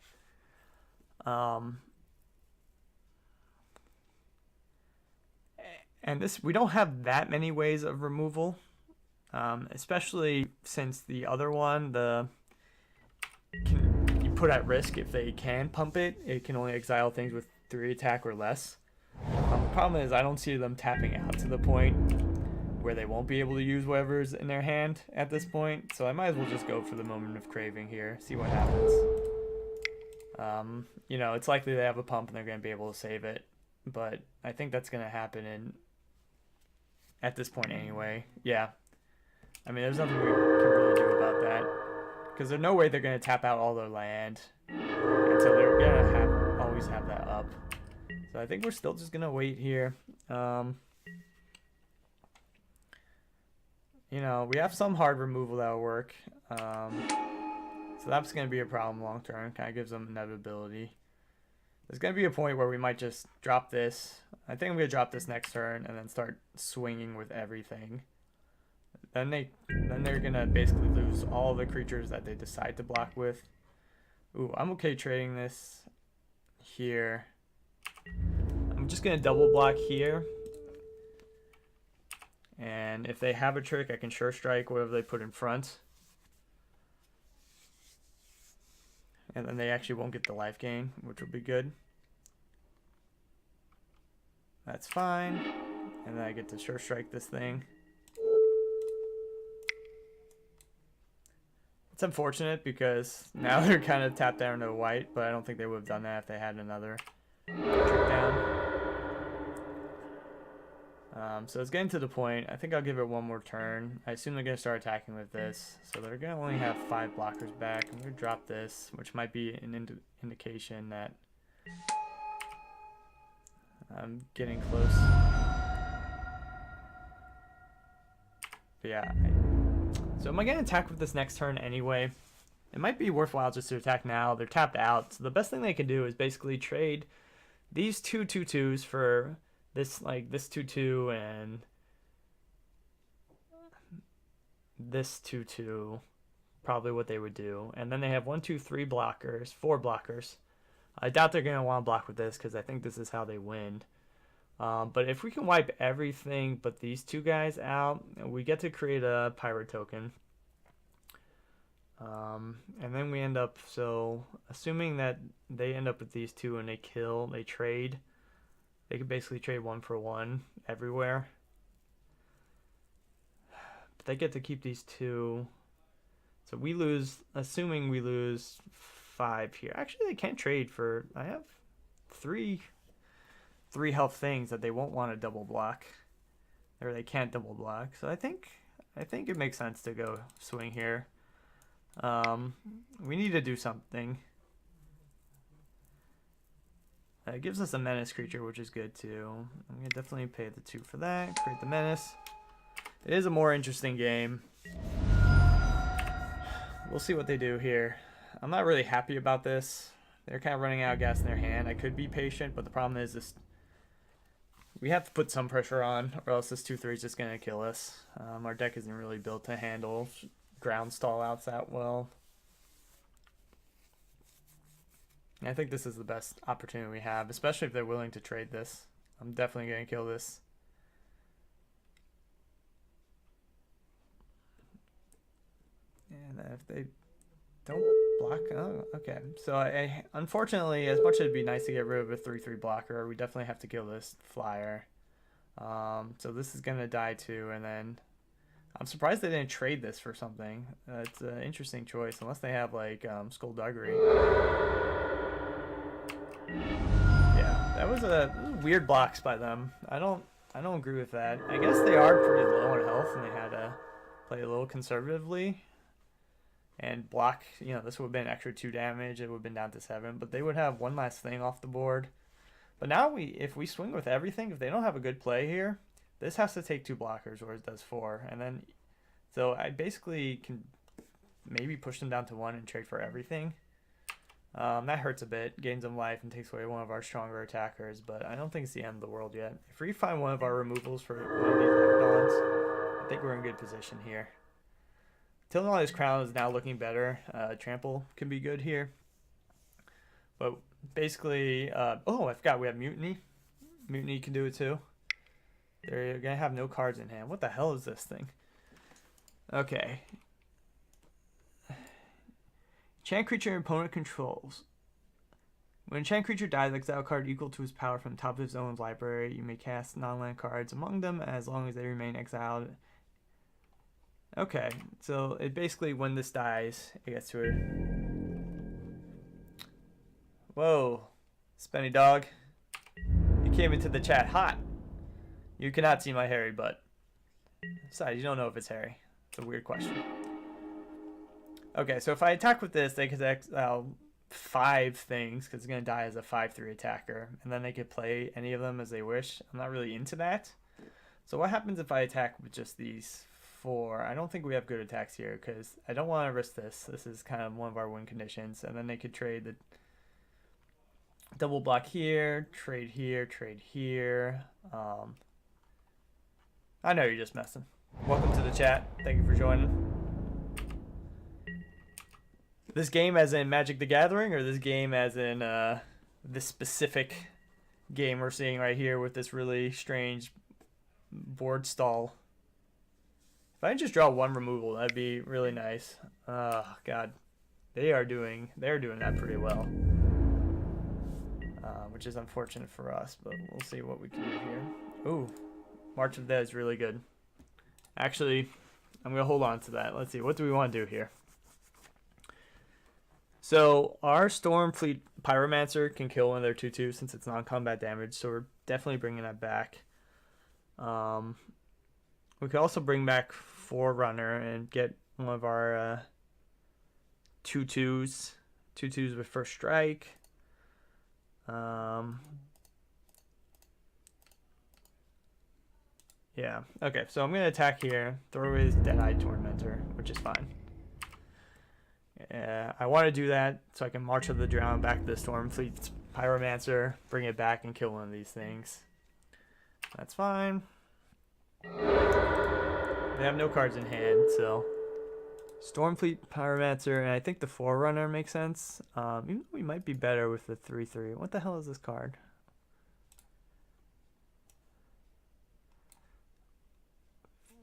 And this, we don't have that many ways of removal, especially since the other one, you put at risk if they can pump it. It can only exile things with 3 attack or less. The problem is I don't see them tapping out to the point where they won't be able to use whatever's in their hand at this point. So I might as well just go for the Moment of Craving here, see what happens. You know, it's likely they have a pump and they're going to be able to save it. But I think that's going to happen at this point anyway. Yeah. I mean, there's nothing we can really do about that. Because there's no way they're going to tap out all their land. And so they're going to always have that up. So I think we're still just going to wait here. You know, we have some hard removal that will work. So that's going to be a problem long term. Kind of gives them inevitability. There's going to be a point where we might just drop this. I think I'm going to drop this next turn and then start swinging with everything. Then they're going to basically lose all the creatures that they decide to block with. Ooh, I'm okay trading this here. I'm just going to double block here. And if they have a trick, I can sure strike whatever they put in front. And then they actually won't get the life gain, which will be good. That's fine. And then I get to sure strike this thing. It's unfortunate because now they're kind of tapped down to white, but I don't think they would have done that if they had another trick down. So it's getting to the point. I think I'll give it one more turn. I assume they're going to start attacking with this. So they're going to only have 5 blockers back. I'm going to drop this, which might be an indication that I'm getting close. But yeah. So am I going to attack with this next turn anyway? It might be worthwhile just to attack now. They're tapped out. So the best thing they can do is basically trade these 2 2/2s for this, like this 2/2 and this 2/2, probably what they would do. And then they have 1 2 3 blockers, 4 blockers. I doubt they're gonna want to block with this because I think this is how they win. But if we can wipe everything but these 2 guys out, we get to create a pirate token. And then we end up, so assuming that they end up with these 2 and they kill, they trade. They could basically trade 1 for 1 everywhere. But they get to keep these 2. So we lose, assuming we lose 5 here. Actually, they can't trade for, I have 3 3 health things that they won't want to double block, or they can't double block. So I think it makes sense to go swing here. We need to do something. It gives us a menace creature, which is good too. I'm gonna definitely pay the 2 for that. Create the menace. It is a more interesting game. We'll see what they do here. I'm not really happy about this. They're kind of running out of gas in their hand. I could be patient, but the problem is this. We have to put some pressure on, or else this 2/3 is just gonna kill us. Our deck isn't really built to handle ground stall outs that well. I think this is the best opportunity we have, especially if they're willing to trade this. I'm definitely going to kill this. And if they don't block... Oh, okay. So unfortunately, as much as it'd be nice to get rid of a 3/3 blocker, we definitely have to kill this flyer. So this is going to die too, and then... I'm surprised they didn't trade this for something. It's an interesting choice, unless they have like Skullduggery. Yeah, that was a weird blocks by them. I don't agree with that. I guess they are pretty low on health, and they had to play a little conservatively and block. You know, this would have been extra 2 damage. It would have been down to 7, but they would have one last thing off the board. But now if we swing with everything, if they don't have a good play here, this has to take 2 blockers, or it does 4, and then so I basically can maybe push them down to 1 and trade for everything. That hurts a bit, gains them life, and takes away one of our stronger attackers, but I don't think it's the end of the world yet. If we find one of our removals for one of these Marathons, I think we're in good position here. Tilden's Crown is now looking better. Trample can be good here. But basically, oh, I forgot we have Mutiny. Mutiny can do it too. They're going to have no cards in hand. What the hell is this thing? Okay. Enchant creature your opponent controls. When an enchant creature dies, exile a card equal to its power from the top of its own library. You may cast non-land cards among them as long as they remain exiled. Okay, so it basically, when this dies, it gets to it. Whoa, Spenny Dog. You came into the chat hot. You cannot see my hairy butt. Besides, you don't know if it's hairy. It's a weird question. Okay, so if I attack with this, they could exile 5 things, because it's going to die as a 5/3 attacker. And then they could play any of them as they wish. I'm not really into that. So what happens if I attack with just these 4? I don't think we have good attacks here, because I don't want to risk this. This is kind of one of our win conditions. And then they could trade the double block here, trade here, trade here. I know you're just messing. Welcome to the chat. Thank you for joining. This game as in Magic the Gathering, or this game as in this specific game we're seeing right here with this really strange board stall? If I just draw 1 removal, that'd be really nice. Oh god, they're doing that pretty well, which is unfortunate for us, but we'll see what we can do here. Ooh, March of the Dead is really good. Actually, I'm gonna hold on to that. Let's see, what do we want to do here? So our Stormfleet Pyromancer can kill one of their 2/2 since it's non-combat damage, so we're definitely bringing that back. We could also bring back Forerunner and get one of our 2/2s with first strike. Yeah, okay, so I'm going to attack here, throw his Dead-Eye Tormentor, which is fine. I want to do that so I can march of the drown back to the Stormfleet Pyromancer, bring it back and kill one of these things. That's fine. They have no cards in hand, so Stormfleet Pyromancer, and I think the Forerunner makes sense. Even though we might be better with the 3/3. What the hell is this card?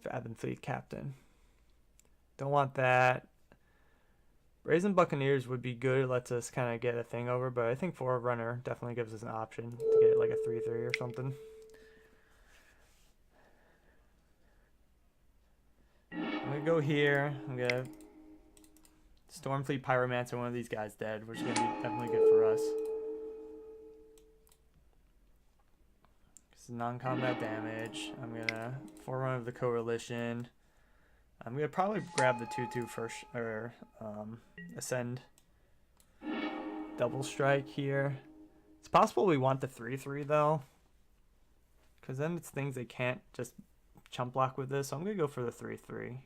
Fathom Fleet Captain. Don't want that. Brazen Buccaneers would be good. It lets us kind of get a thing over, but I think Forerunner definitely gives us an option to get like a 3/3 or something. I'm going to go here. I'm going to Stormfleet Pyromancer, one of these guys dead, which is going to be definitely good for us. This is non-combat damage. I'm gonna Forerunner of the Coalition. I'm gonna probably grab the 2/2 first, or Ascend. Double strike here. It's possible we want the 3/3 though, because then it's things they can't just chump block with this. So I'm gonna go for the 3/3.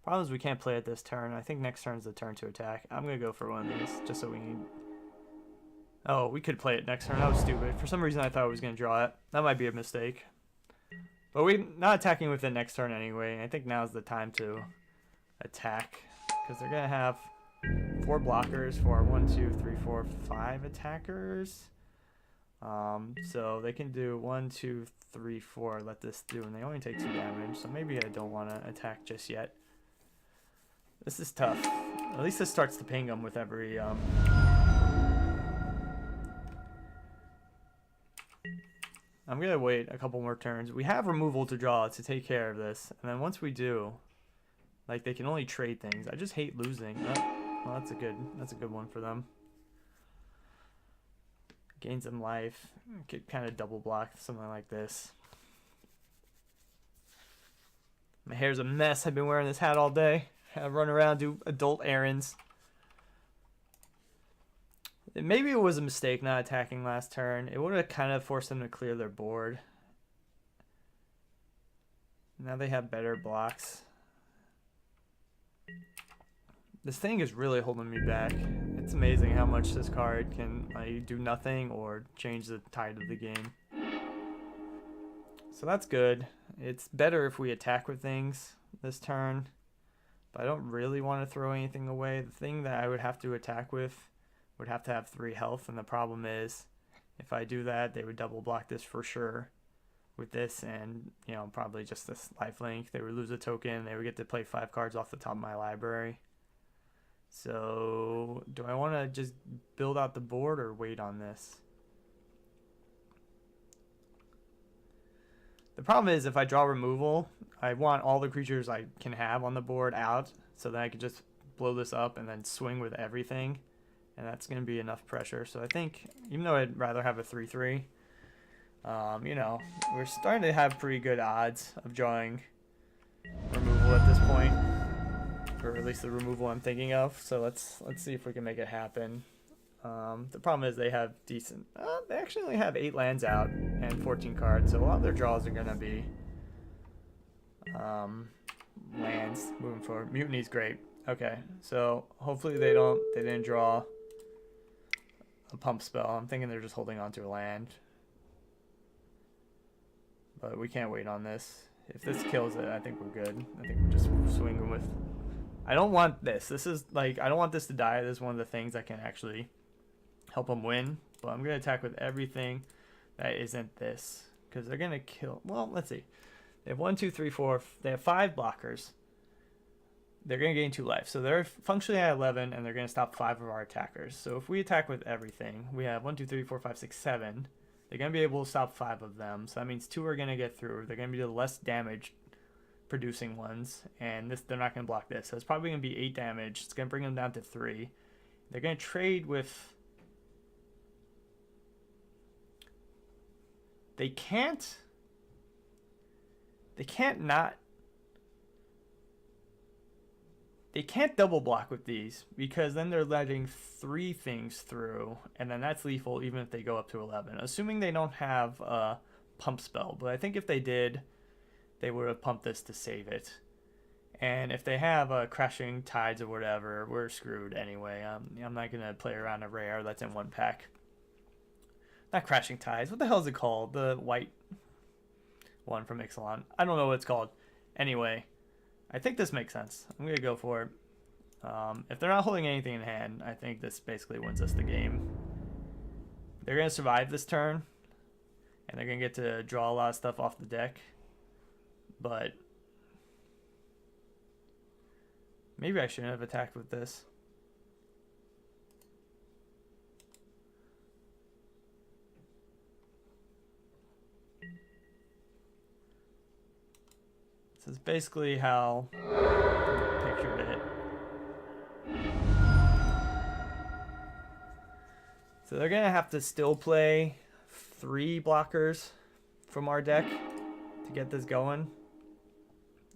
Problem is we can't play it this turn. I think next turn is the turn to attack. I'm gonna go for one of these just so we can. Oh, we could play it next turn. That was stupid. For some reason I thought I was gonna draw it. That might be a mistake. But we're not attacking with it next turn anyway. I think now's the time to attack, because they're gonna have 4 blockers for 1, 2, 3, 4, 5 attackers. So they can do 1, 2, 3, 4. Let this do, and they only take 2 damage. So maybe I don't want to attack just yet. This is tough. At least this starts to ping them with every. I'm gonna wait a couple more turns. We have removal to draw to take care of this, and then once we do, like, they can only trade things. I just hate losing. Oh, well, that's a good one for them. Gain some life. Could kind of double block something like this. My hair's a mess. I've been wearing this hat all day. I run around, do adult errands. Maybe it was a mistake not attacking last turn. It would have kind of forced them to clear their board. Now they have better blocks. This thing is really holding me back. It's amazing how much this card can do nothing or change the tide of the game. So that's good. It's better if we attack with things this turn. But I don't really want to throw anything away. The thing that I would have to attack with would have to have 3 health, and the problem is if I do that, they would double block this for sure with this, and probably just this lifelink. They would lose a token. They would get to play 5 cards off the top of my library. So do I want to just build out the board or wait on this? The problem is if I draw removal, I want all the creatures I can have on the board out so that I can just blow this up and then swing with everything. And that's going to be enough pressure. So I think, even though I'd rather have a 3/3, we're starting to have pretty good odds of drawing removal at this point. Or at least the removal I'm thinking of. So let's see if we can make it happen. The problem is they have decent. They actually only have 8 lands out and 14 cards, so a lot of their draws are gonna be lands moving forward. Mutiny's great. Okay, so hopefully they didn't draw a pump spell. I'm thinking they're just holding on to a land, but we can't wait on this. If this kills it, I think we're good. I think we're just swinging with. I don't want this. This is I don't want this to die. This is one of the things that can actually help them win, but I'm going to attack with everything that isn't this, because they're going to kill. Well, let's see. They have 1, 2, 3, 4. They have 5 blockers. They're going to gain 2 life. So they're functionally at 11, and they're going to stop 5 of our attackers. So if we attack with everything, we have 1, 2, 3, 4, 5, 6, 7. They're going to be able to stop 5 of them. So that means 2 are going to get through. They're going to be the less damage producing ones, and they're not going to block this. So it's probably going to be 8 damage. It's going to bring them down to 3. They're going to trade with. They can't double block with these, because then they're letting 3 things through, and then that's lethal even if they go up to 11, assuming they don't have a pump spell. But I think if they did, they would have pumped this to save it. And if they have crashing tides or whatever, we're screwed anyway. I'm not gonna play around a rare that's in 1 pack. Not crashing tides. What the hell is it called? The white one from Ixalan. I don't know what it's called. Anyway, I think this makes sense. I'm going to go for it. If they're not holding anything in hand, I think this basically wins us the game. They're going to survive this turn, and they're going to get to draw a lot of stuff off the deck. But maybe I shouldn't have attacked with this. This is basically how I pictured it. So they're going to have to still play 3 blockers from our deck to get this going.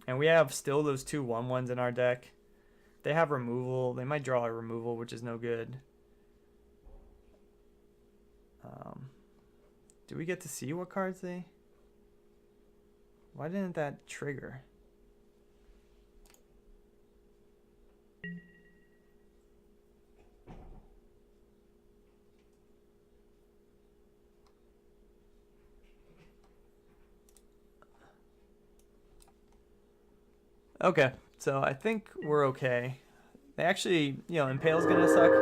And we have still those 2 1/1s in our deck. They have removal. They might draw a removal, which is no good. Do we get to see what cards they... Why didn't that trigger? Okay, so I think we're okay. They actually, you know, Impale's gonna suck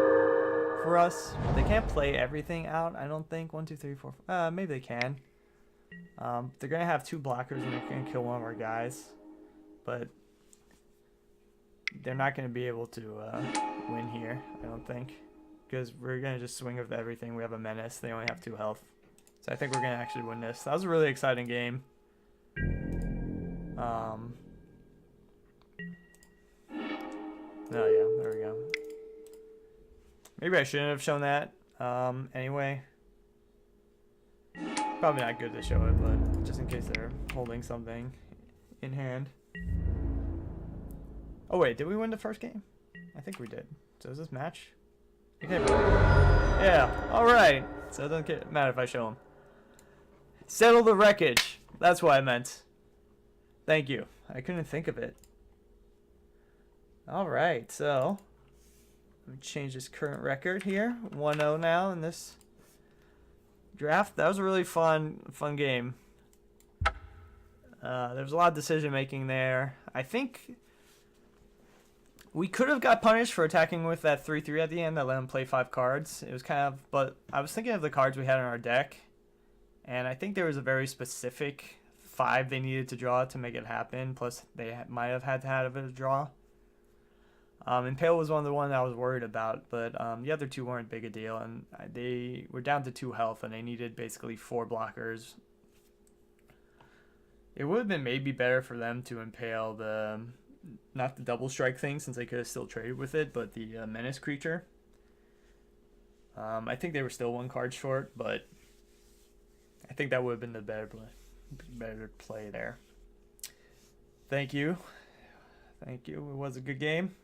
for us. They can't play everything out, I don't think. 1, 2, 3, 4. Maybe they can. They're gonna have 2 blockers and they're gonna kill one of our guys, but they're not gonna be able to win here, I don't think, because we're gonna just swing with everything. We have a menace. They only have 2 health, so I think we're gonna actually win this. That was a really exciting game. Oh yeah, there we go. Maybe I shouldn't have shown that. Anyway, probably not good to show it, but just in case they're holding something in hand. Oh wait, did we win the first game? I think we did. So is this match? Okay. Yeah. All right. So it doesn't matter if I show them. Settle the wreckage. That's what I meant. Thank you. I couldn't think of it. All right. So let me change this current record here. 1-0 now in this draft. That was a really fun game. There was a lot of decision making there. I think we could have got punished for attacking with that 3/3 at the end that let him play 5 cards. It was kind of, but I was thinking of the cards we had in our deck, and I think there was a very specific 5 they needed to draw to make it happen. Plus, they might have had to have a draw. Impale was one of the ones I was worried about, but the other 2 weren't big a deal, and they were down to 2 health, and they needed basically 4 blockers. It would have been maybe better for them to impale the, not the double strike thing, since they could have still traded with it, but the menace creature. I think they were still 1 card short, but I think that would have been the better play there. Thank you. Thank you. It was a good game.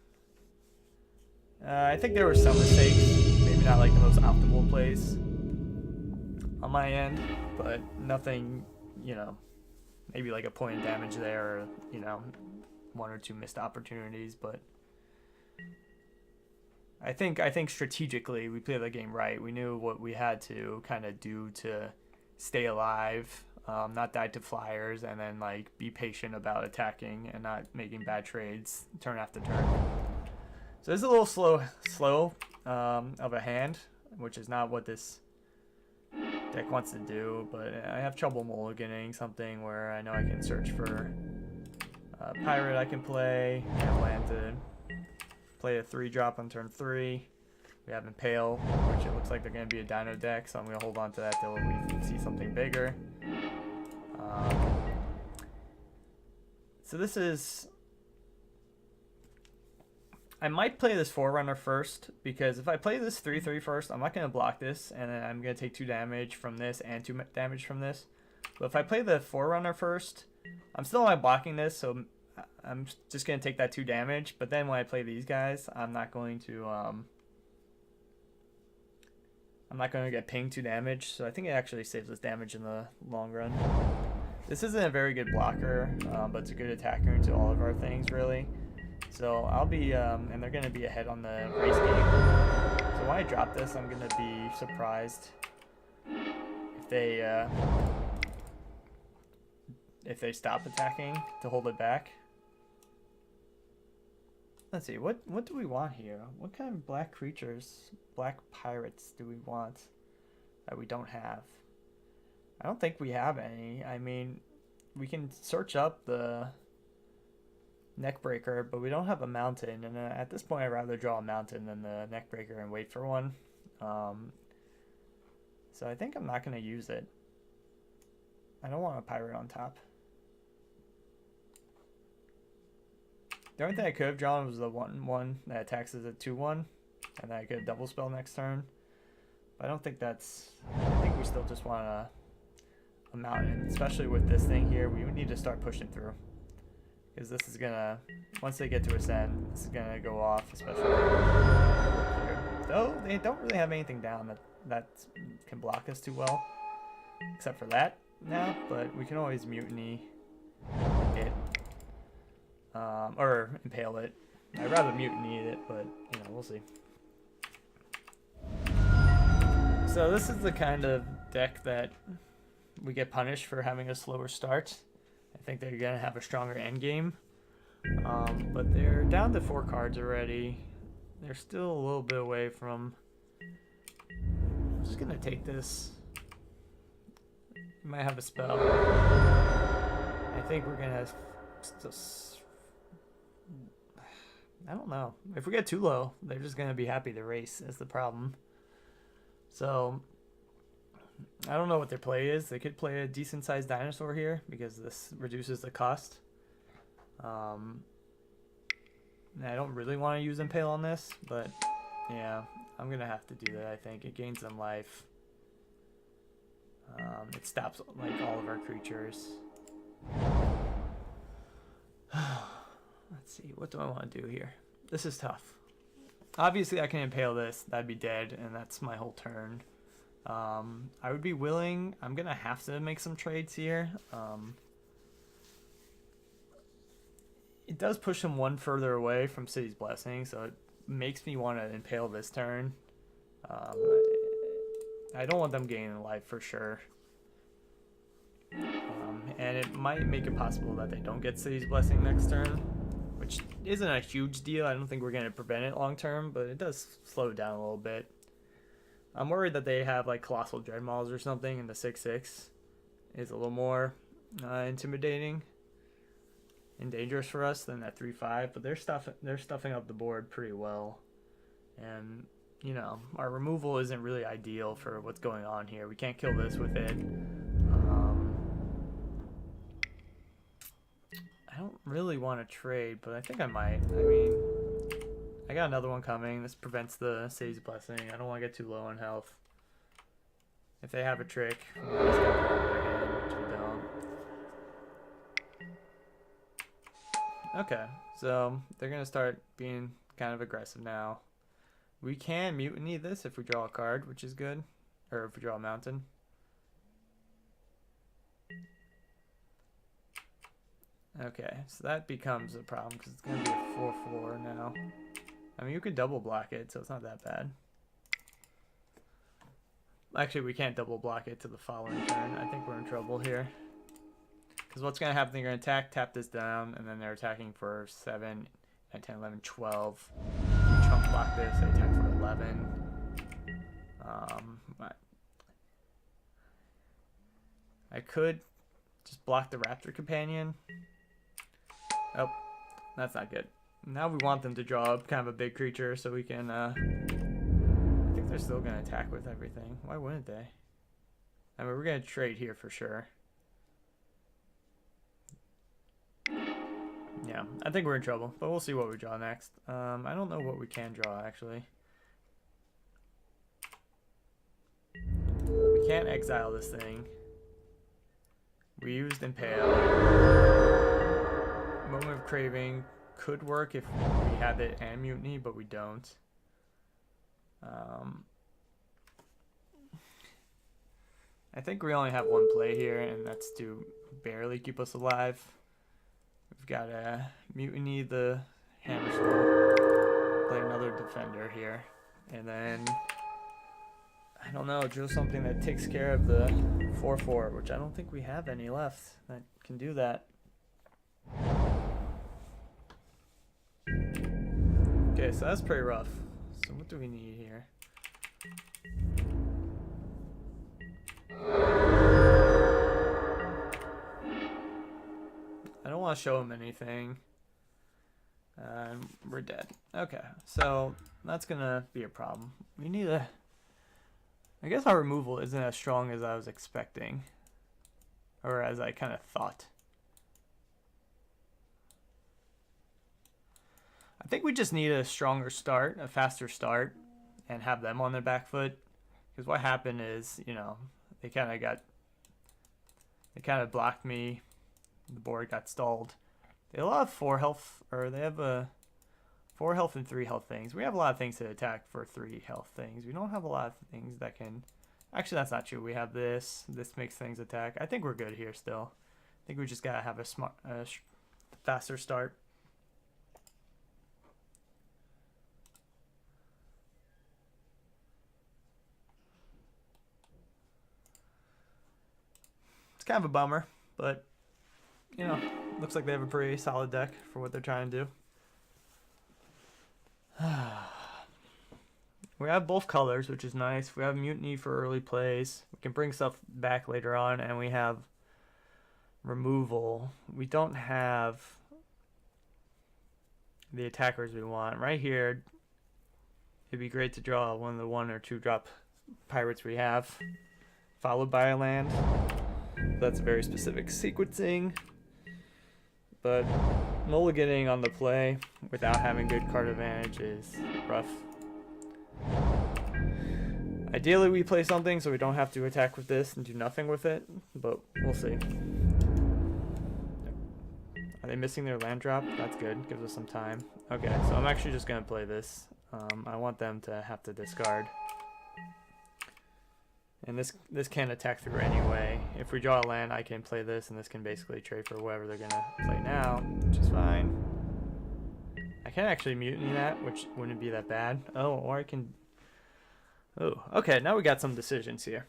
I think there were some mistakes, maybe not like the most optimal plays on my end, but nothing, you know, maybe like a point of damage there, or, you know, 1 or 2 missed opportunities. But I think strategically we played the game right. We knew what we had to kind of do to stay alive, not die to flyers, and then like be patient about attacking and not making bad trades turn after turn. So this is a little slow of a hand, which is not what this deck wants to do, but I have trouble mulliganing something where I know I can search for Pi-irrate I can play. I have land to play a 3-drop on turn 3. We have Impale, which it looks like they're going to be a Dino deck, so I'm going to hold on to that till we see something bigger. So this is... I might play this Forerunner first, because if I play this 3/3 first, I'm not going to block this, and then I'm going to take 2 damage from this and 2 damage from this. But if I play the Forerunner first, I'm still not blocking this, so I'm just going to take that 2 damage. But then when I play these guys, I'm not going to get pinged 2 damage, so I think it actually saves us damage in the long run. This isn't a very good blocker, but it's a good attacker into all of our things, really. So I'll be, and they're going to be ahead on the race game. So when I drop this, I'm going to be surprised if they stop attacking to hold it back. Let's see, what do we want here? What kind of black creatures, black pirates do we want that we don't have? I don't think we have any. I mean, we can search up the Neckbreaker, but we don't have a mountain, and at this point I'd rather draw a mountain than the Neckbreaker and wait for one. So I think I'm not going to use it. I don't want a pirate on top. The only thing I could have drawn was the 1/1 that attacks as a 2/1, and then I could double spell next turn. But I don't think that's... I think we still just want a mountain, especially with this thing here. We need to start pushing through, because this is gonna, once they get to ascend, this is gonna go off, especially here. Though they don't really have anything down that can block us too well, except for that now. But we can always mutiny it, or impale it. I'd rather mutiny it, but you know, we'll see. So this is the kind of deck that we get punished for having a slower start. I think they're gonna have a stronger end game, but they're down to 4 cards already. They're still a little bit away from. I'm just gonna take this. We might have a spell. I think we're gonna. I don't know. If we get too low, they're just gonna be happy to race. Is the problem. So I don't know what their play is. They could play a decent sized dinosaur here because this reduces the cost. I don't really want to use Impale on this, but yeah, I'm gonna have to do that. I think it gains them life. It stops like all of our creatures. Let's see, what do I want to do here? This is tough. Obviously, I can impale this. That'd be dead, and that's my whole turn. I would be willing. I'm gonna have to make some trades here. It does push him one further away from City's Blessing, so it makes me want to impale this turn. I don't want them gaining life for sure. And it might make it possible that they don't get City's Blessing next turn, which isn't a huge deal. I don't think we're going to prevent it long term, but it does slow it down a little bit. I'm worried that they have like Colossal Dreadmauls or something, and the 6/6 is a little more intimidating and dangerous for us than that 3/5. But they're stuffing up the board pretty well, and you know, our removal isn't really ideal for what's going on here. We can't kill this with it. I don't really want to trade, but I think I might. I mean, I got another one coming. This prevents the City's Blessing. I don't want to get too low on health. If they have a trick, we'll just get the other hand, which we don't. Okay, so they're going to start being kind of aggressive now. We can mutiny this if we draw a card, which is good. Or if we draw a mountain. Okay, so that becomes a problem because it's going to be a 4/4 now. I mean, you could double block it, so it's not that bad. Actually, we can't double block it to the following turn. I think we're in trouble here. Because what's going to happen, they're going to attack, tap this down, and then they're attacking for 7, 9, 10, 11, 12. If we chunk block this, they attack for 11. I could just block the Raptor Companion. Oh, that's not good. Now we want them to draw up kind of a big creature so we can, I think they're still going to attack with everything. Why wouldn't they? I mean, we're going to trade here for sure. Yeah, I think we're in trouble, but we'll see what we draw next. I don't know what we can draw, actually. We can't exile this thing. We used Impale. Moment of Craving could work if we had it and Mutiny, but we don't. I think we only have one play here, and that's to barely keep us alive. We've got to Mutiny the Hammerstone, play another Defender here, and then, I don't know, drill something that takes care of the 4/4, which I don't think we have any left that can do that. Okay, so that's pretty rough. So what do we need here? I don't want to show him anything. We're dead. Okay, so that's gonna be a problem. We need a... I guess our removal isn't as strong as I was expecting. Or as I kind of thought. I think we just need a stronger start, a faster start, and have them on their back foot. Because what happened is, you know, they kind of got They kind of blocked me. The board got stalled. They all have 4 health, or they have a 4 health and 3 health things. We have a lot of things to attack for 3 health things. We don't have a lot of things that can... Actually, that's not true. We have this. This makes things attack. I think we're good here still. I think we just gotta have a faster start. It's kind of a bummer, but you know, looks like they have a pretty solid deck for what they're trying to do. We have both colors, which is nice. We have Mutiny for early plays. We can bring stuff back later on, and we have removal. We don't have the attackers we want. Right here, it'd be great to draw one of the 1 or 2 drop pirates we have, followed by a land. That's a very specific sequencing. But mulliganing on the play without having good card advantage is rough. Ideally we play something so we don't have to attack with this and do nothing with it, but we'll see. Are they missing their land drop? That's good, gives us some time. Okay, so I'm actually just going to play this. I want them to have to discard. And this can't attack through anyway. If we draw a land, I can play this, and this can basically trade for whatever they're going to play now, which is fine. I can actually mutiny that, which wouldn't be that bad. Oh, or I can... Oh, okay, now we got some decisions here.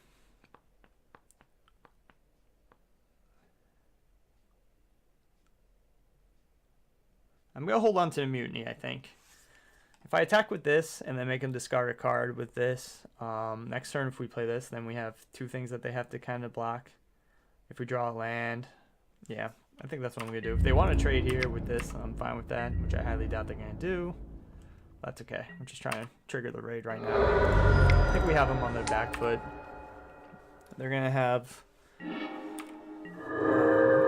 I'm going to hold on to the mutiny, I think. If I attack with this and then make them discard a card with this, next turn if we play this, then we have 2 things that they have to kind of block. If we draw a land, yeah, I think that's what I'm going to do. If they want to trade here with this, I'm fine with that, which I highly doubt they're going to do. That's okay. I'm just trying to trigger the raid right now. I think we have them on their back foot. They're going to have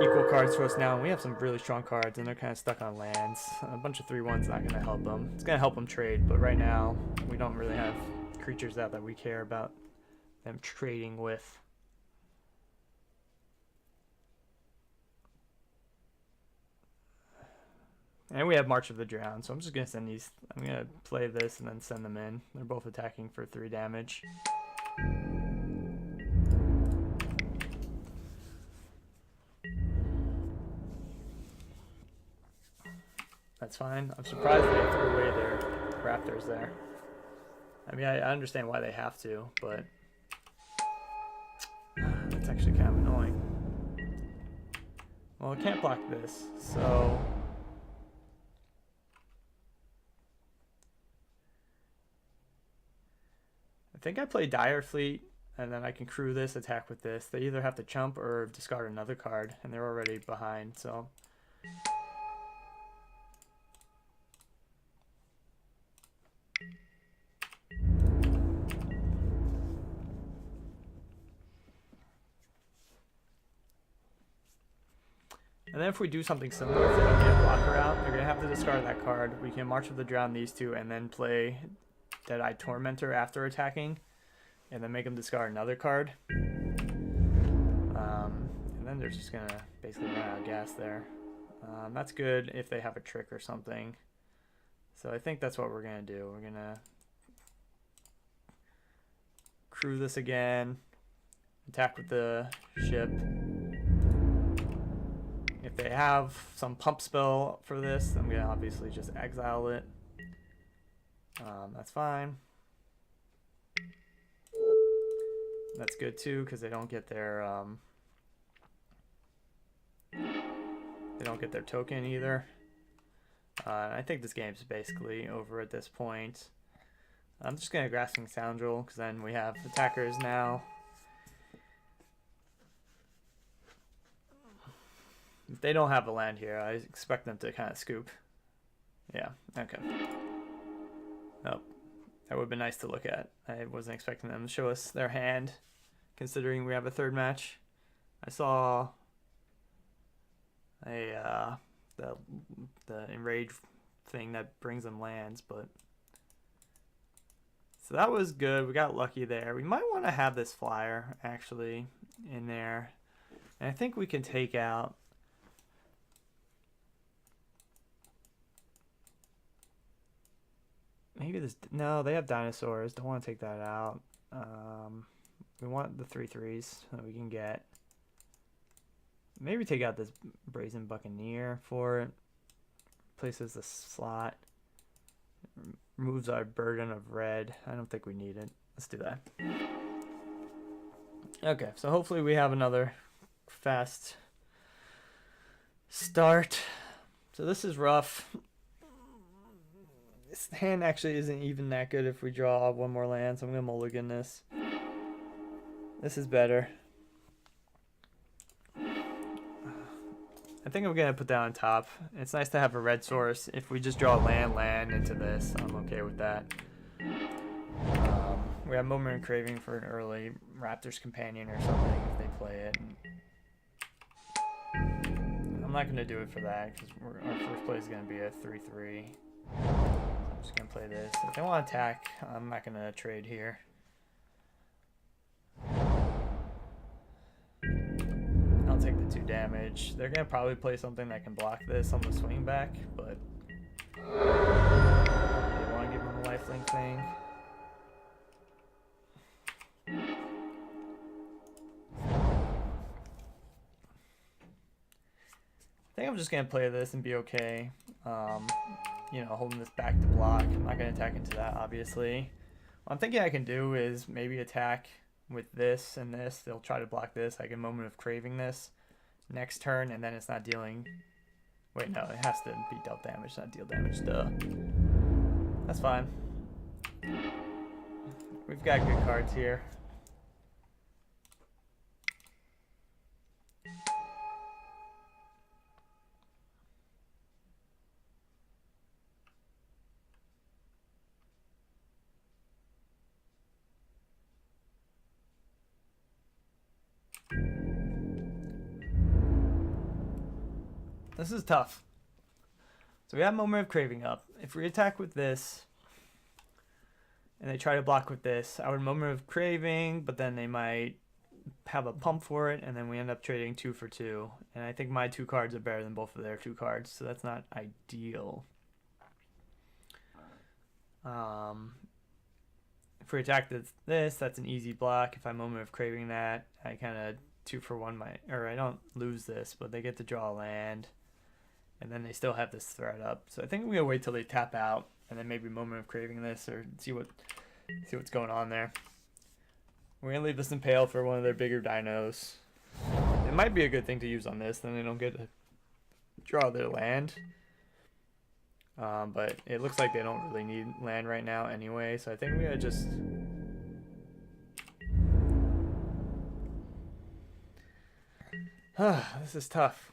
equal cards to us now, and we have some really strong cards, and they're kind of stuck on lands. A bunch of 3/1's not going to help them. It's going to help them trade, but right now we don't really have creatures out that we care about them trading with. And we have March of the Drowned, so I'm just going to send these. I'm going to play this and then send them in. They're both attacking for 3 damage. That's fine. I'm surprised they threw away their Raptors there. I mean, I understand why they have to, but that's actually kind of annoying. Well, it can't block this, so I think I play Dire Fleet, and then I can crew this, attack with this. They either have to chump or discard another card, and they're already behind, so... And then if we do something similar, if they don't get a blocker out, they're going to have to discard that card. We can March of the Drown these 2 and then play Dead-Eye Tormentor after attacking. And then make them discard another card. And then they're just going to basically run out of gas there. That's good if they have a trick or something. So I think that's what we're going to do. We're going to crew this again. Attack with the ship. If they have some pump spell for this, I'm going to obviously just exile it. That's fine. That's good too, because they don't get their token either. I think this game's basically over at this point. I'm just going to Grasping Scoundrel, because then we have attackers now. If they don't have a land here, I expect them to kind of scoop. Yeah, okay. Oh, that would have been nice to look at. I wasn't expecting them to show us their hand, considering we have a 3rd match. I saw the enrage thing that brings them lands, but so that was good. We got lucky there. We might want to have this flyer actually in there. And I think we can take out... Maybe this... No, they have dinosaurs. Don't want to take that out. We want the 3/3s that we can get. Maybe take out this Brazen Buccaneer for it. Places the slot. Removes our burden of red. I don't think we need it. Let's do that. Okay, so hopefully we have another fast start. So this is rough. This hand actually isn't even that good if we draw one more land, so I'm going to mulligan this. This is better. I think I'm going to put that on top. It's nice to have a red source. If we just draw land into this, I'm okay with that. We have Moment of Craving for an early Raptor's Companion or something if they play it. I'm not going to do it for that because our first play is going to be a 3/3. So I'm just going to play this. If they want to attack, I'm not going to trade here. I'll take the 2 damage. They're going to probably play something that can block this on the swing back, but they want to give them a lifelink thing. I think I'm just going to play this and be okay. You know, holding this back to block. I'm not going to attack into that, obviously. What I'm thinking I can do is maybe attack with this and this. They'll try to block this. I can Moment of Craving this next turn, and then it's not dealing... Wait, no, it has to be dealt damage, not deal damage. Duh. That's fine. We've got good cards here. This is tough. So we have Moment of Craving up. If we attack with this, and they try to block with this, I would Moment of Craving, but then they might have a pump for it, and then we end up trading 2 for 2. And I think my 2 cards are better than both of their 2 cards, so that's not ideal. If we attack this, that's an easy block. If I Moment of Craving that, I kind of 2 for 1 or I don't lose this, but they get to draw a land. And then they still have this threat up. So I think we're going to wait till they tap out and then maybe Moment of Craving this or see what's going on there. We're going to leave this Impale for one of their bigger dinos. It might be a good thing to use on this, then they don't get to draw their land. But it looks like they don't really need land right now anyway, so I think we're going to just... This is tough.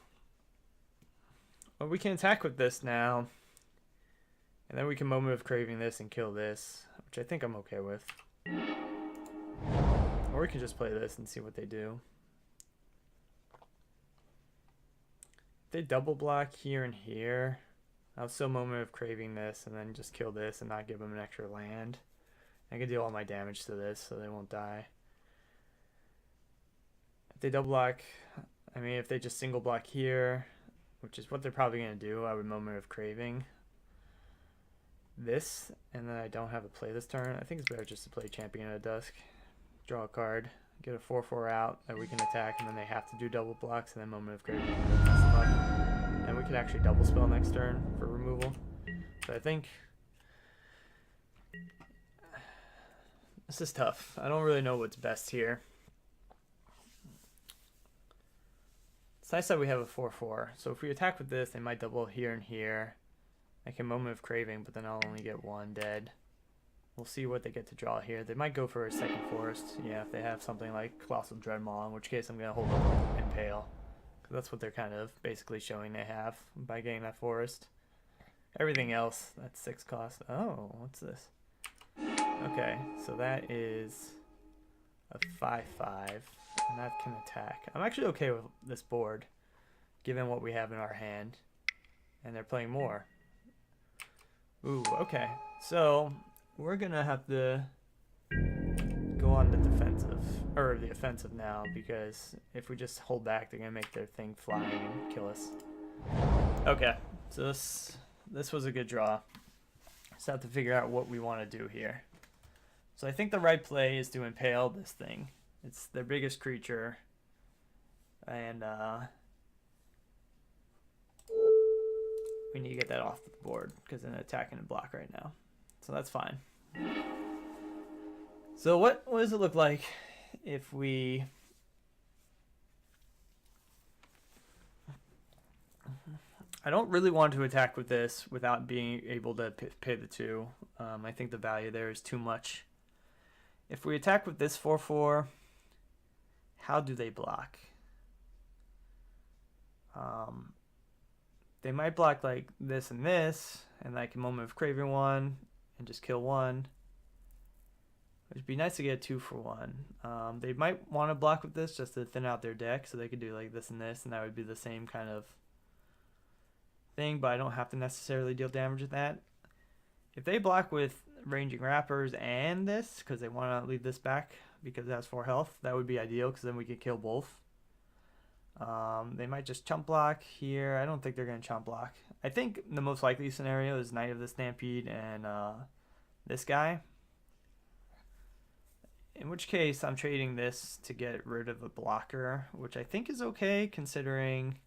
Well, we can attack with this now. And then we can Moment of Craving this and kill this, which I think I'm okay with. Or we can just play this and see what they do. If they double block here and here, I'll still Moment of Craving this and then just kill this and not give them an extra land. I can deal all my damage to this so they won't die. If they double block, I mean, if they just single block here, which is what they're probably going to do, I would Moment of Craving this, and then I don't have a play this turn. I think it's better just to play Champion at Dusk. Draw a card, get a 4/4 out that we can attack, and then they have to do double blocks, and then Moment of Craving. And we can actually double spell next turn for removal. So I think this is tough. I don't really know what's best here. It's nice that we have a 4/4. So if we attack with this, they might double here and here. I can Moment of Craving, but then I'll only get 1 dead. We'll see what they get to draw here. They might go for a second forest. Yeah, if they have something like Colossal Dreadmaw, in which case I'm going to hold up Impale. Because that's what they're kind of basically showing they have by getting that forest. Everything else, that's 6 cost. Oh, what's this? Okay, so that is a 5/5. And that can attack. I'm actually okay with this board, given what we have in our hand. And they're playing more. Ooh, okay. So, we're going to have to go go on the defensive, or the offensive now, because if we just hold back, they're gonna make their thing fly and kill us. Okay, so this was a good draw. Just have to figure out what we want to do here. So I think the right play is to impale this thing. It's their biggest creature, and we need to get that off the board because they're attacking and block right now. So that's fine. So what does it look like if we... I don't really want to attack with this without being able to pay the 2. I think the value there is too much. If we attack with this 4/4, how do they block? They might block like this and this, and like a Moment of Craving 1, and just kill 1. It'd be nice to get 2 for 1. They might want to block with this just to thin out their deck, so they could do like this, and that would be the same kind of thing, but I don't have to necessarily deal damage with that. If they block with Ranging Rappers and this, because they want to leave this back because it has 4 health, that would be ideal, because then we could kill both. They might just chump block here. I don't think they're going to chump block. I think the most likely scenario is Knight of the Stampede and this guy. In which case, I'm trading this to get rid of a blocker, which I think is okay, considering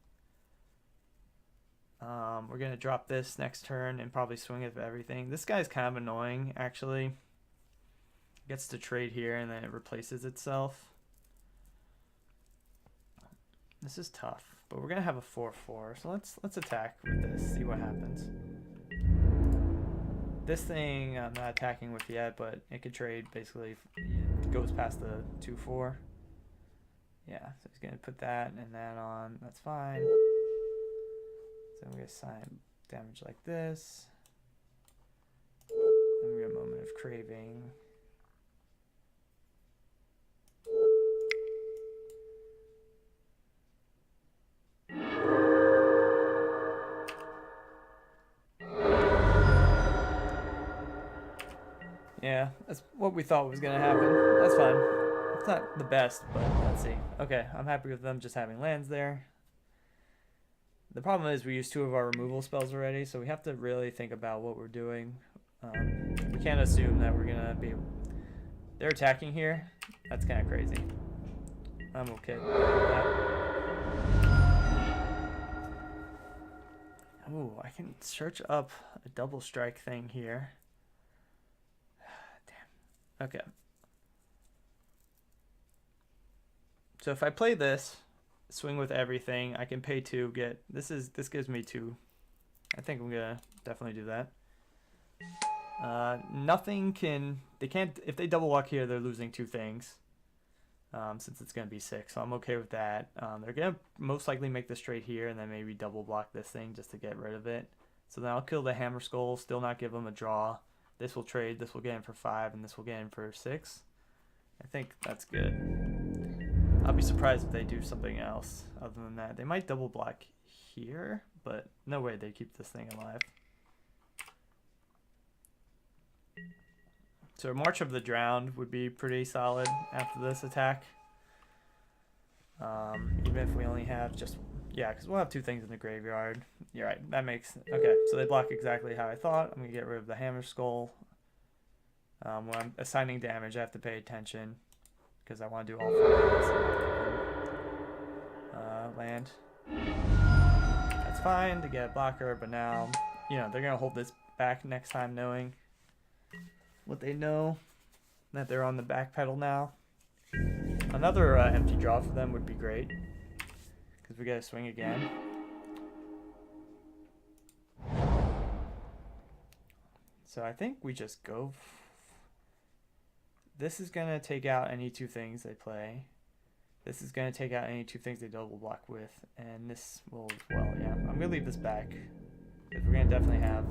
we're going to drop this next turn and probably swing it for everything. This guy's kind of annoying, actually. Gets to trade here, and then it replaces itself. This is tough, but we're going to have a 4/4, so let's attack with this, see what happens. This thing I'm not attacking with yet, but it could trade basically. It goes past the 2/4. Yeah, so he's going to put that and that on. That's fine. So we assign damage like this. And we get a Moment of Craving. Yeah, that's what we thought was going to happen. That's fine. It's not the best, but let's see. Okay, I'm happy with them just having lands there. The problem is we used 2 of our removal spells already, so we have to really think about what we're doing. We can't assume that we're going to be... They're attacking here. That's kind of crazy. I'm okay with that. Ooh, I can search up a double strike thing here. Damn. Okay. So if I play this, swing with everything, I can pay 2, get... This gives me 2. I think I'm going to definitely do that. Nothing can... They can't... If they double walk here, they're losing 2 things. Since it's going to be 6, so I'm okay with that. They're going to most likely make this trade here, and then maybe double block this thing just to get rid of it. So then I'll kill the Hammer Skull, still not give them a draw. This will trade, this will get in for 5, and this will get in for 6. I think that's good. I'll be surprised if they do something else other than that. They might double block here, but no way they keep this thing alive. So March of the Drowned would be pretty solid after this attack. Even if we only have just... Yeah, because we'll have 2 things in the graveyard. You're right, that makes... Okay, so they block exactly how I thought. I'm going to get rid of the Hammer Skull. When I'm assigning damage, I have to pay attention, because I want to do all 4 land. That's fine to get a blocker, but now, you know, they're going to hold this back next time, knowing what they know, that they're on the back pedal now. Another empty draw for them would be great, because we got to swing again. So I think we just go... This is going to take out any 2 things they play. This is going to take out any 2 things they double block with. And this will as well, yeah. I'm going to leave this back, because we're going to definitely have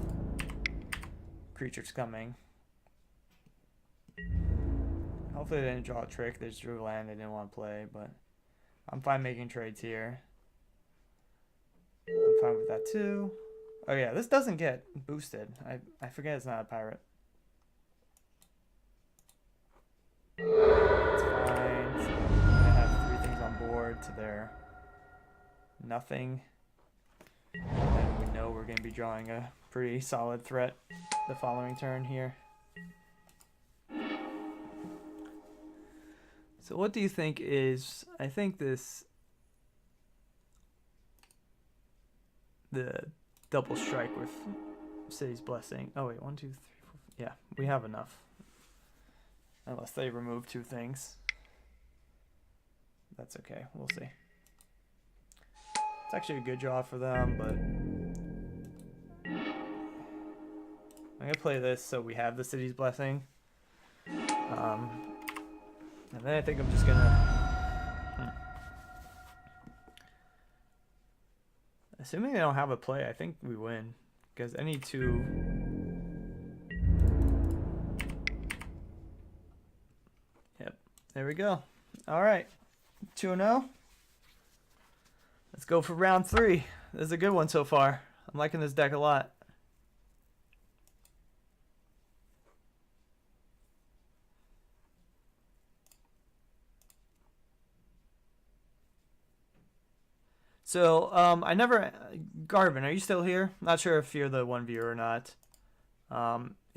creatures coming. Hopefully they didn't draw a trick. They just drew a land they didn't want to play, but I'm fine making trades here. I'm fine with that too. Oh yeah, this doesn't get boosted. I forget it's not a pirate. to their nothing. And then we know we're going to be drawing a pretty solid threat the following turn here. So what do you think is, I think this, the double strike with City's Blessing. Oh wait, 1, 2, 3, 4. Yeah, we have enough. Unless they remove 2 things. That's okay, we'll see. It's actually a good draw for them, but I'm gonna play this so we have the City's Blessing. And then I think I'm just gonna assuming they don't have a play, I think we win. Because any 2 Yep. There we go. Alright. 2-0. Let's go for round 3. This is a good one so far. I'm liking this deck a lot. So, Garvin, are you still here? Not sure if you're the one viewer or not.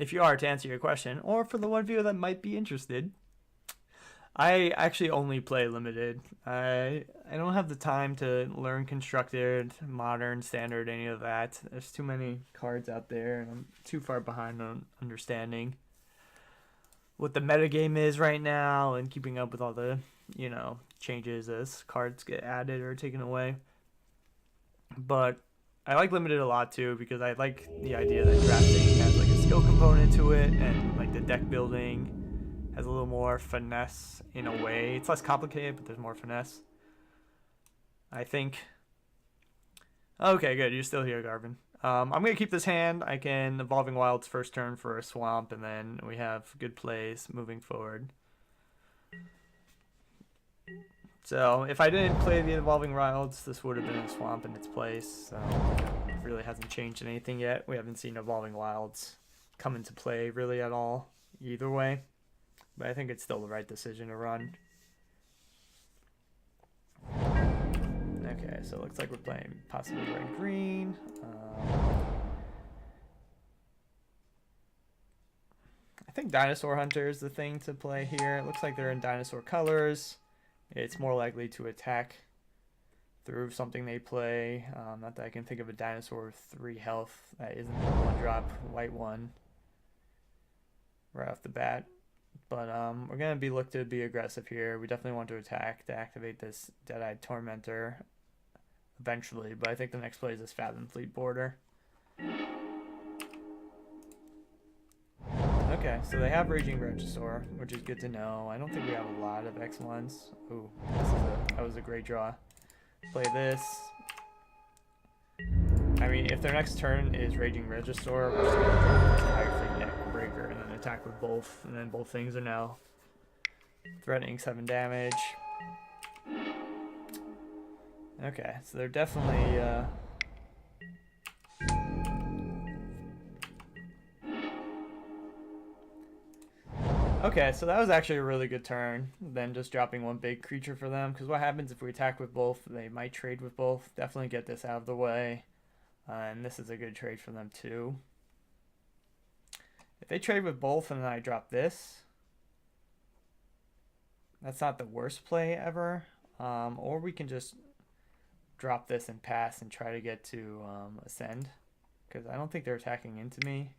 If you are, to answer your question, or for the one viewer that might be interested, I actually only play limited. I don't have the time to learn constructed, modern, standard, any of that. There's too many cards out there, and I'm too far behind on understanding what the metagame is right now and keeping up with all the, changes as cards get added or taken away. But I like limited a lot too, because I like the idea that drafting has like a skill component to it, and like the deck building has a little more finesse in a way. It's less complicated, but there's more finesse, I think. Okay, good. You're still here, Garvin. I'm going to keep this hand. I can Evolving Wilds first turn for a swamp, and then we have good plays moving forward. So if I didn't play the Evolving Wilds, this would have been a swamp in its place. So it really hasn't changed anything yet. We haven't seen Evolving Wilds come into play really at all either way. But I think it's still the right decision to run. Okay, so it looks like we're playing possibly red-green. I think Dinosaur Hunter is the thing to play here. It looks like they're in dinosaur colors. It's more likely to attack through something they play. Not that I can think of a dinosaur with 3 health that isn't a 1-drop white one right off the bat. But we're going to look to be aggressive here. We definitely want to attack to activate this Dead-Eyed Tormentor eventually. But I think the next play is this Fathom Fleet Border. Okay, so they have Raging Regisaur, which is good to know. I don't think we have a lot of Ixalans. Ooh, that was a great draw. Play this. I mean, if their next turn is Raging Regisaur, we're just going to draw this Tightly Neck Breaker and then attack with both. And then both things are now threatening 7 damage. Okay, so they're definitely... Okay, so that was actually a really good turn, then just dropping 1 big creature for them, because what happens if we attack with both? They might trade with both. Definitely get this out of the way, and this is a good trade for them too. If they trade with both and then I drop this, that's not the worst play ever, or we can just drop this and pass and try to get to Ascend, because I don't think they're attacking into me.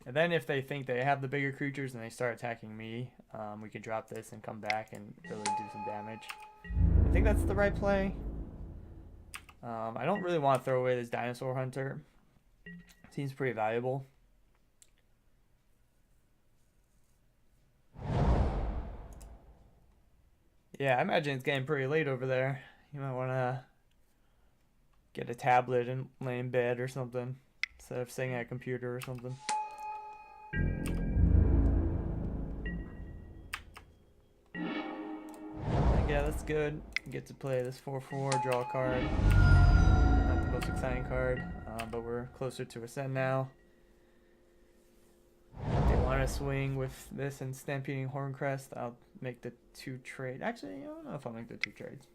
And then if they think they have the bigger creatures and they start attacking me, we can drop this and come back and really do some damage. I think that's the right play. I don't really want to throw away this Dinosaur Hunter. Seems pretty valuable. Yeah, I imagine it's getting pretty late over there. You might want to get a tablet and lay in bed or something instead of sitting at a computer or something. Yeah, that's good. Get to play this 4/4, draw a card. Not the most exciting card, but we're closer to Ascend now. They want want to swing with this and Stampeding Horncrest, I'll make the 2 trade. Actually, I don't know if I'll make the 2 trades.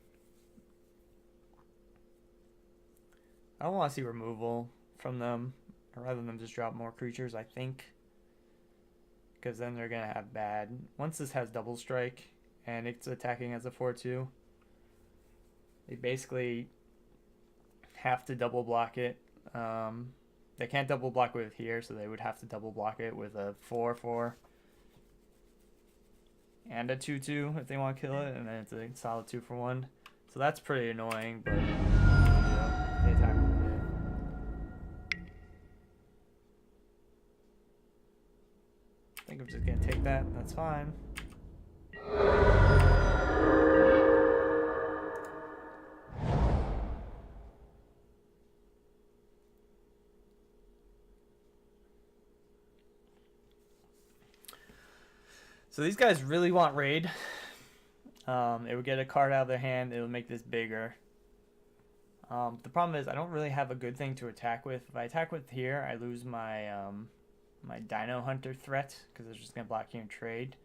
I don't want to see removal from them. I'd rather them just drop more creatures, I think. Because then they're going to have bad. Once this has double strike and it's attacking as a 4/2, they basically have to double block it. They can't double block with here, so they would have to double block it with a 4/4 and a 2/2 if they want to kill it, and then it's a solid 2-for-1. So that's pretty annoying, but they attack with it. I think I'm just gonna take that. That's fine. So these guys really want raid. It would get a card out of their hand. It would make this bigger. The problem is I don't really have a good thing to attack with. If I attack with here, I lose my my Dino Hunter threat because it's just gonna block here and trade.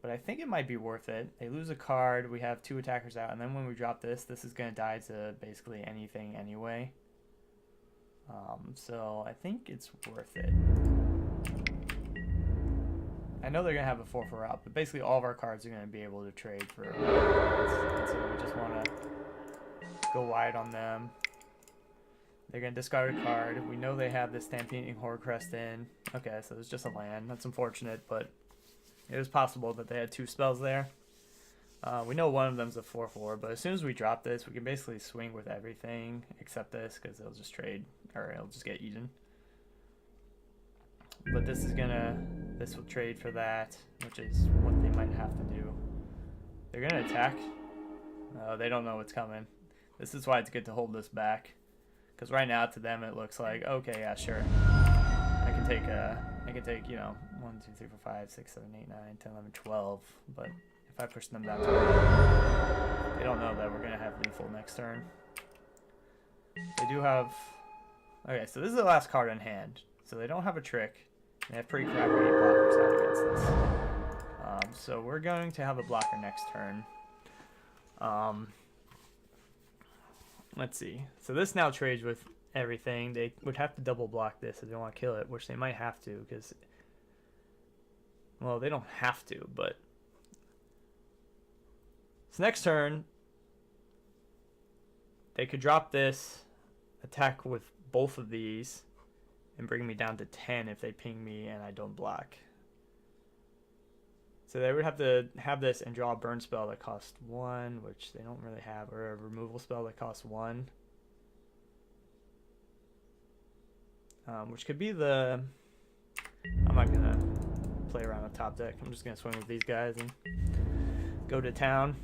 But I think it might be worth it. They lose a card. We have 2 attackers out, and then when we drop this, this is gonna die to basically anything anyway. So I think it's worth it. I know they're going to have a 4/4 out, but basically all of our cards are going to be able to trade for cards. And so we just want to go wide on them. They're going to discard a card. We know they have this Stampeding Horncrest in. Okay, so it's just a land. That's unfortunate, but it was possible that they had 2 spells there. We know one of them's a 4/4, but as soon as we drop this, we can basically swing with everything except this because it'll just trade, or it'll just get eaten. But this will trade for that, which is what they might have to do. They're gonna attack. They don't know what's coming. This is why it's good to hold this back, because right now to them it looks like, okay, yeah, sure, I can take you know 1, 2, 3, 4, 5, 6, 7, 8, 9, 10, 11, 12. But if I push them down to 11, they don't know that we're gonna have lethal next turn. They do have. Okay, so this is the last card in hand, so they don't have a trick. They have pretty crappy blockers out against this. So we're going to have a blocker next turn. Let's see. So this now trades with everything. They would have to double block this if they want to kill it, which they might have to because, well, they don't have to, but. So next turn, they could drop this, attack with both of these, and bring me down to 10 if they ping me and I don't block. So they would have to have this and draw a burn spell that costs 1, which they don't really have, or a removal spell that costs 1. Which could be the... I'm not going to play around the top deck. I'm just going to swing with these guys and go to town.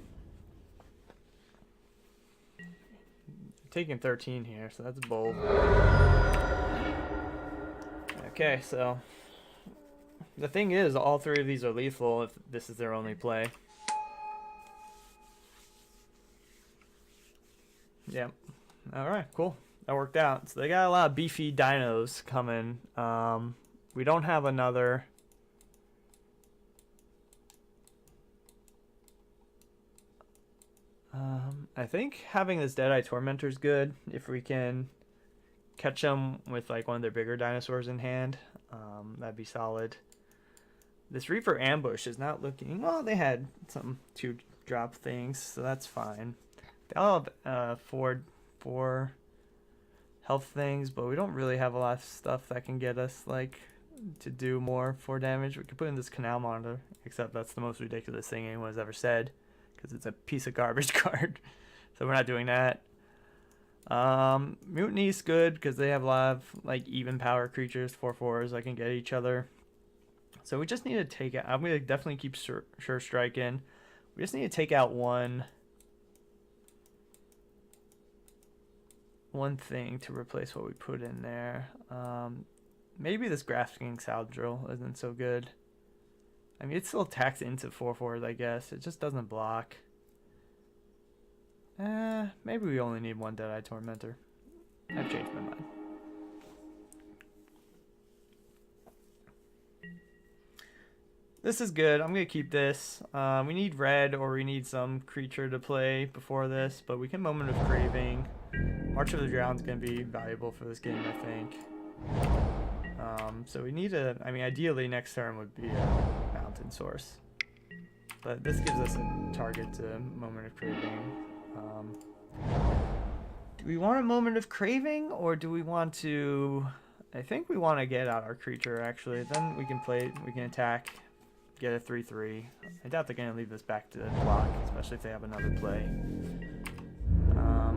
Taking 13 here, so that's bold. Okay, so the thing is, all 3 of these are lethal if this is their only play. Yep. Alright, cool. That worked out. So they got a lot of beefy dinos coming. We don't have another. I think having this Deadeye Tormentor is good if we can catch them with like one of their bigger dinosaurs in hand. That'd be solid. This Reaper Ambush is not looking... Well, they had some 2-drop things, so that's fine. They all have 4 health things, but we don't really have a lot of stuff that can get us like to do more 4 damage. We could put in this Canal Monitor, except that's the most ridiculous thing anyone's ever said, because it's a piece of garbage card. So we're not doing that. Mutiny's good because they have a lot of like even power creatures, 4/4s that can get each other. So we just need to take out. I'm gonna definitely keep sure strike in. We just need to take out one thing to replace what we put in there. Maybe this Grasping Scoundrel isn't so good. I mean, it still attacks into 4/4s, I guess. It just doesn't block. Maybe we only need 1 Deadeye Tormentor. I've changed my mind. This is good. I'm going to keep this. We need red, or we need some creature to play before this, but we can Moment of Craving. March of the Drowned's going to be valuable for this game, I think. So we need a... I mean, ideally, next turn would be a Mountain Source. But this gives us a target to Moment of Craving. Do we want a Moment of Craving, or do we want to... I think we want to get out our creature, actually. Then we can play... We can attack... Get a 3/3. I doubt they're going to leave this back to block, especially if they have another play.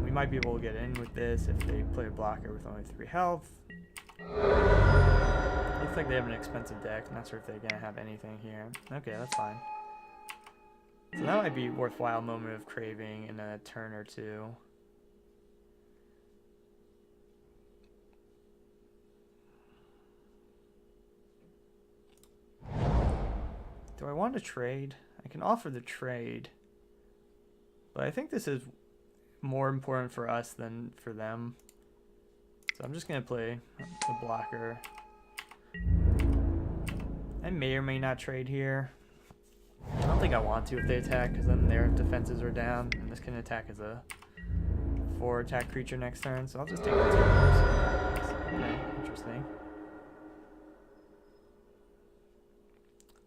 We might be able to get in with this if they play a blocker with only 3 health. Looks like they have an expensive deck. Not sure if they're going to have anything here. Okay, that's fine. So that might be worthwhile Moment of Craving in a turn or two. Do I want to trade? I can offer the trade. But I think this is more important for us than for them. So I'm just going to play a blocker. I may or may not trade here. I don't think I want to if they attack, because then their defenses are down. And this can attack as a 4 attack creature next turn. So I'll just take the 2 moves. Okay, interesting.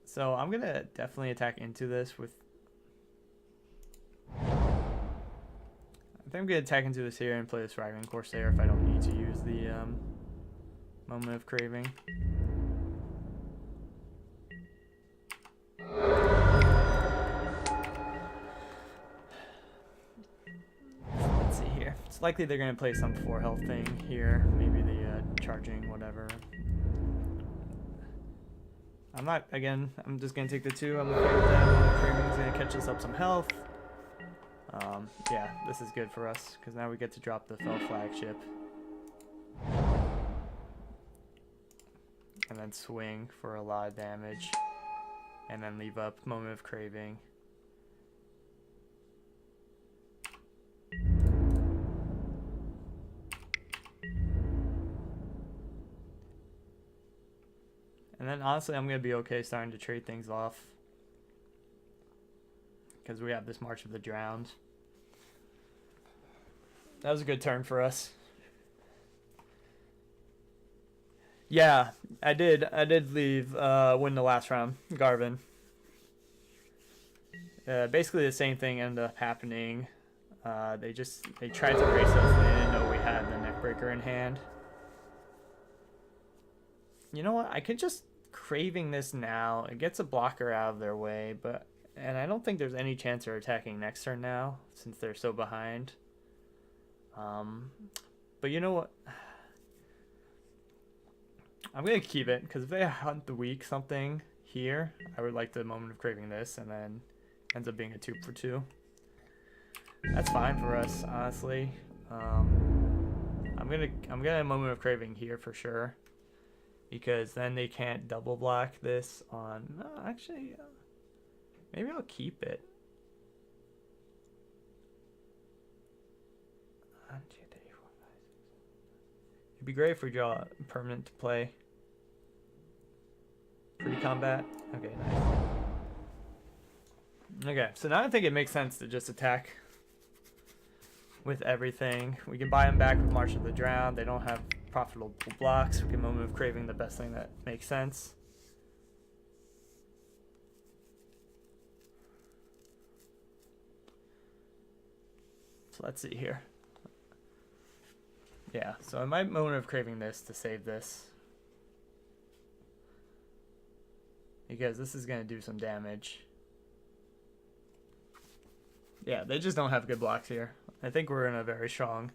So I'm going to definitely attack into this with... I think I'm going to attack into this here and play the Straggling Corsair if I don't need to use the Moment of Craving. Let's see here. It's likely they're going to play some 4 health thing here. Maybe the charging, whatever. I'm not, again, I'm just going to take the 2. I'm okay with that. Craving's going to catch us up some health. Yeah, this is good for us, because now we get to drop the Fell Flagship. And then swing for a lot of damage. And then leave up Moment of Craving. And then honestly, I'm going to be okay starting to trade things off. Because we have this March of the Drowned. That was a good turn for us. Yeah, I did leave, win the last round, Garvin. Basically the same thing ended up happening. They tried to race us, they didn't know we had the Neckbreaker in hand. You know what? I could just Craving this now. It gets a blocker out of their way, and I don't think there's any chance they're attacking next turn now since they're so behind. But you know what? I'm gonna keep it because if they hunt the weak something here, I would like the Moment of Craving this, and then ends up being a 2 for 2. That's fine for us, honestly. I'm gonna Moment of Craving here for sure. Because then they can't double block this on... No, actually, maybe I'll keep it. It'd be great if we draw a permanent to play. Pre-combat. Okay, nice. Okay, so now I think it makes sense to just attack with everything. We can buy them back with March of the Drowned. They don't have profitable blocks. We can Moment of Craving the best thing that makes sense. So let's see here. Yeah, so I might Moment of Craving this to save this. Because this is going to do some damage. Yeah, they just don't have good blocks here. I think we're in a very strong...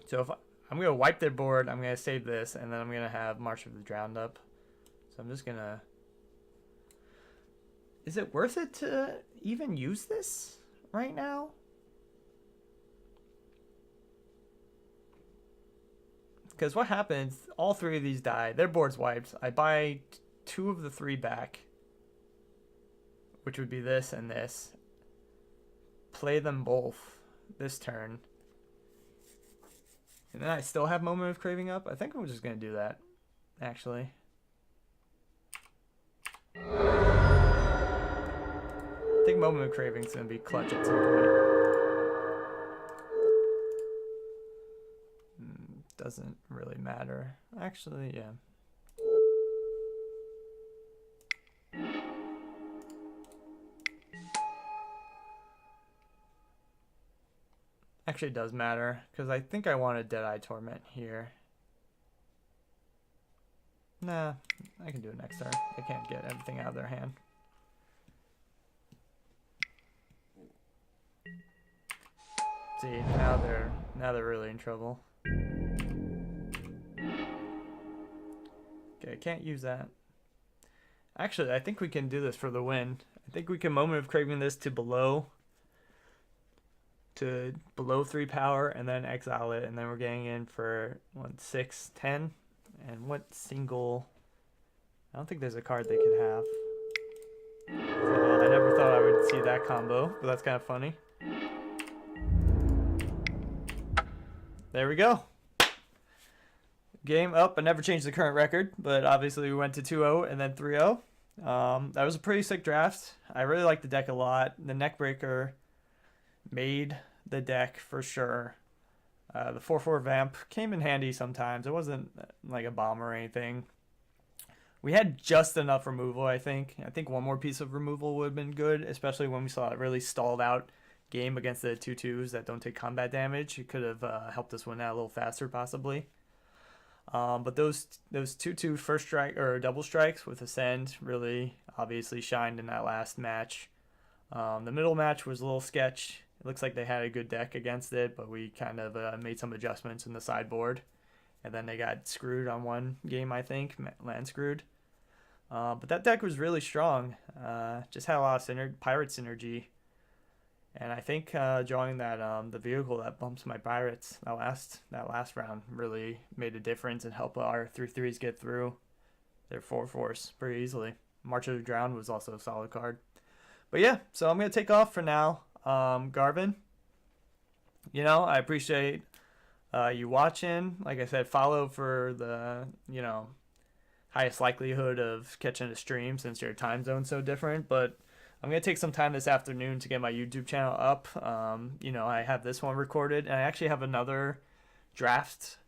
So if I'm going to wipe their board, I'm going to save this, and then I'm going to have March of the Drowned up. So I'm just going to... Is it worth it to even use this right now? Because what happens, all 3 of these die. Their board's wiped. I buy 2 of the 3 back, which would be this and this. Play them both this turn. And then I still have Moment of Craving up. I think I'm just going to do that. actually. I think Moment of Craving is going to be clutch at some point. Doesn't really matter. Actually, yeah. Actually, it does matter, because I think I want a Deadeye Torment here. Nah, I can do it next turn. They can't get everything out of their hand. See, now they're really in trouble. Okay, I can't use that. Actually, I think we can do this for the win. I think we can Moment of Craving this to below 3 power and then exile it, and then we're getting in for what, 6, 10? And what single? I don't think there's a card they could have. So I never thought I would see that combo, but that's kind of funny. There we go. Game up. I never changed the current record, but obviously we went to 2-0 and then 3-0. That was a pretty sick draft. I really like the deck a lot. The Neckbreaker made the deck for sure. The 4/4 Vamp came in handy sometimes. It wasn't like a bomb or anything. We had just enough removal, I think. I think one more piece of removal would have been good, especially when we saw a really stalled out game against the 2/2s that don't take combat damage. It could have helped us win that a little faster, possibly. But those 2/2 first strike or double strikes with Ascend really obviously shined in that last match. The middle match was a little sketch. It looks like they had a good deck against it, but we kind of made some adjustments in the sideboard. And then they got screwed on one game, I think, land screwed. But that deck was really strong. Just had a lot of pirate synergy. And I think drawing that the vehicle that bumps my pirates that last round really made a difference and helped our 3/3s get through their 4/4s pretty easily. March of the Drowned was also a solid card. But yeah, so I'm gonna take off for now. Garvin, I appreciate you watching. Like I said, follow for the highest likelihood of catching a stream since your time zone's so different. But I'm going to take some time this afternoon to get my YouTube channel up. I have this one recorded, and I actually have another draft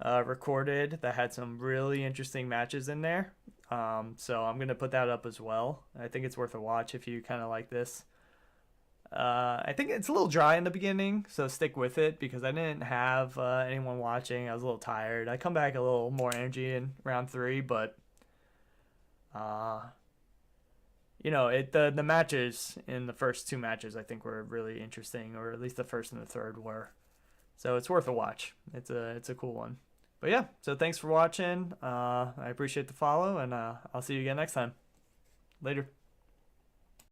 recorded that had some really interesting matches in there. So I'm going to put that up as well. I think it's worth a watch if you kind of like this. I think it's a little dry in the beginning, so stick with it because I didn't have anyone watching. I was a little tired. I come back a little more energy in round 3, but the matches in the first 2 matches I think were really interesting, or at least the first and the third were. So it's worth a watch. It's a cool one. But yeah, so thanks for watching. I appreciate the follow, and I'll see you again next time. Later.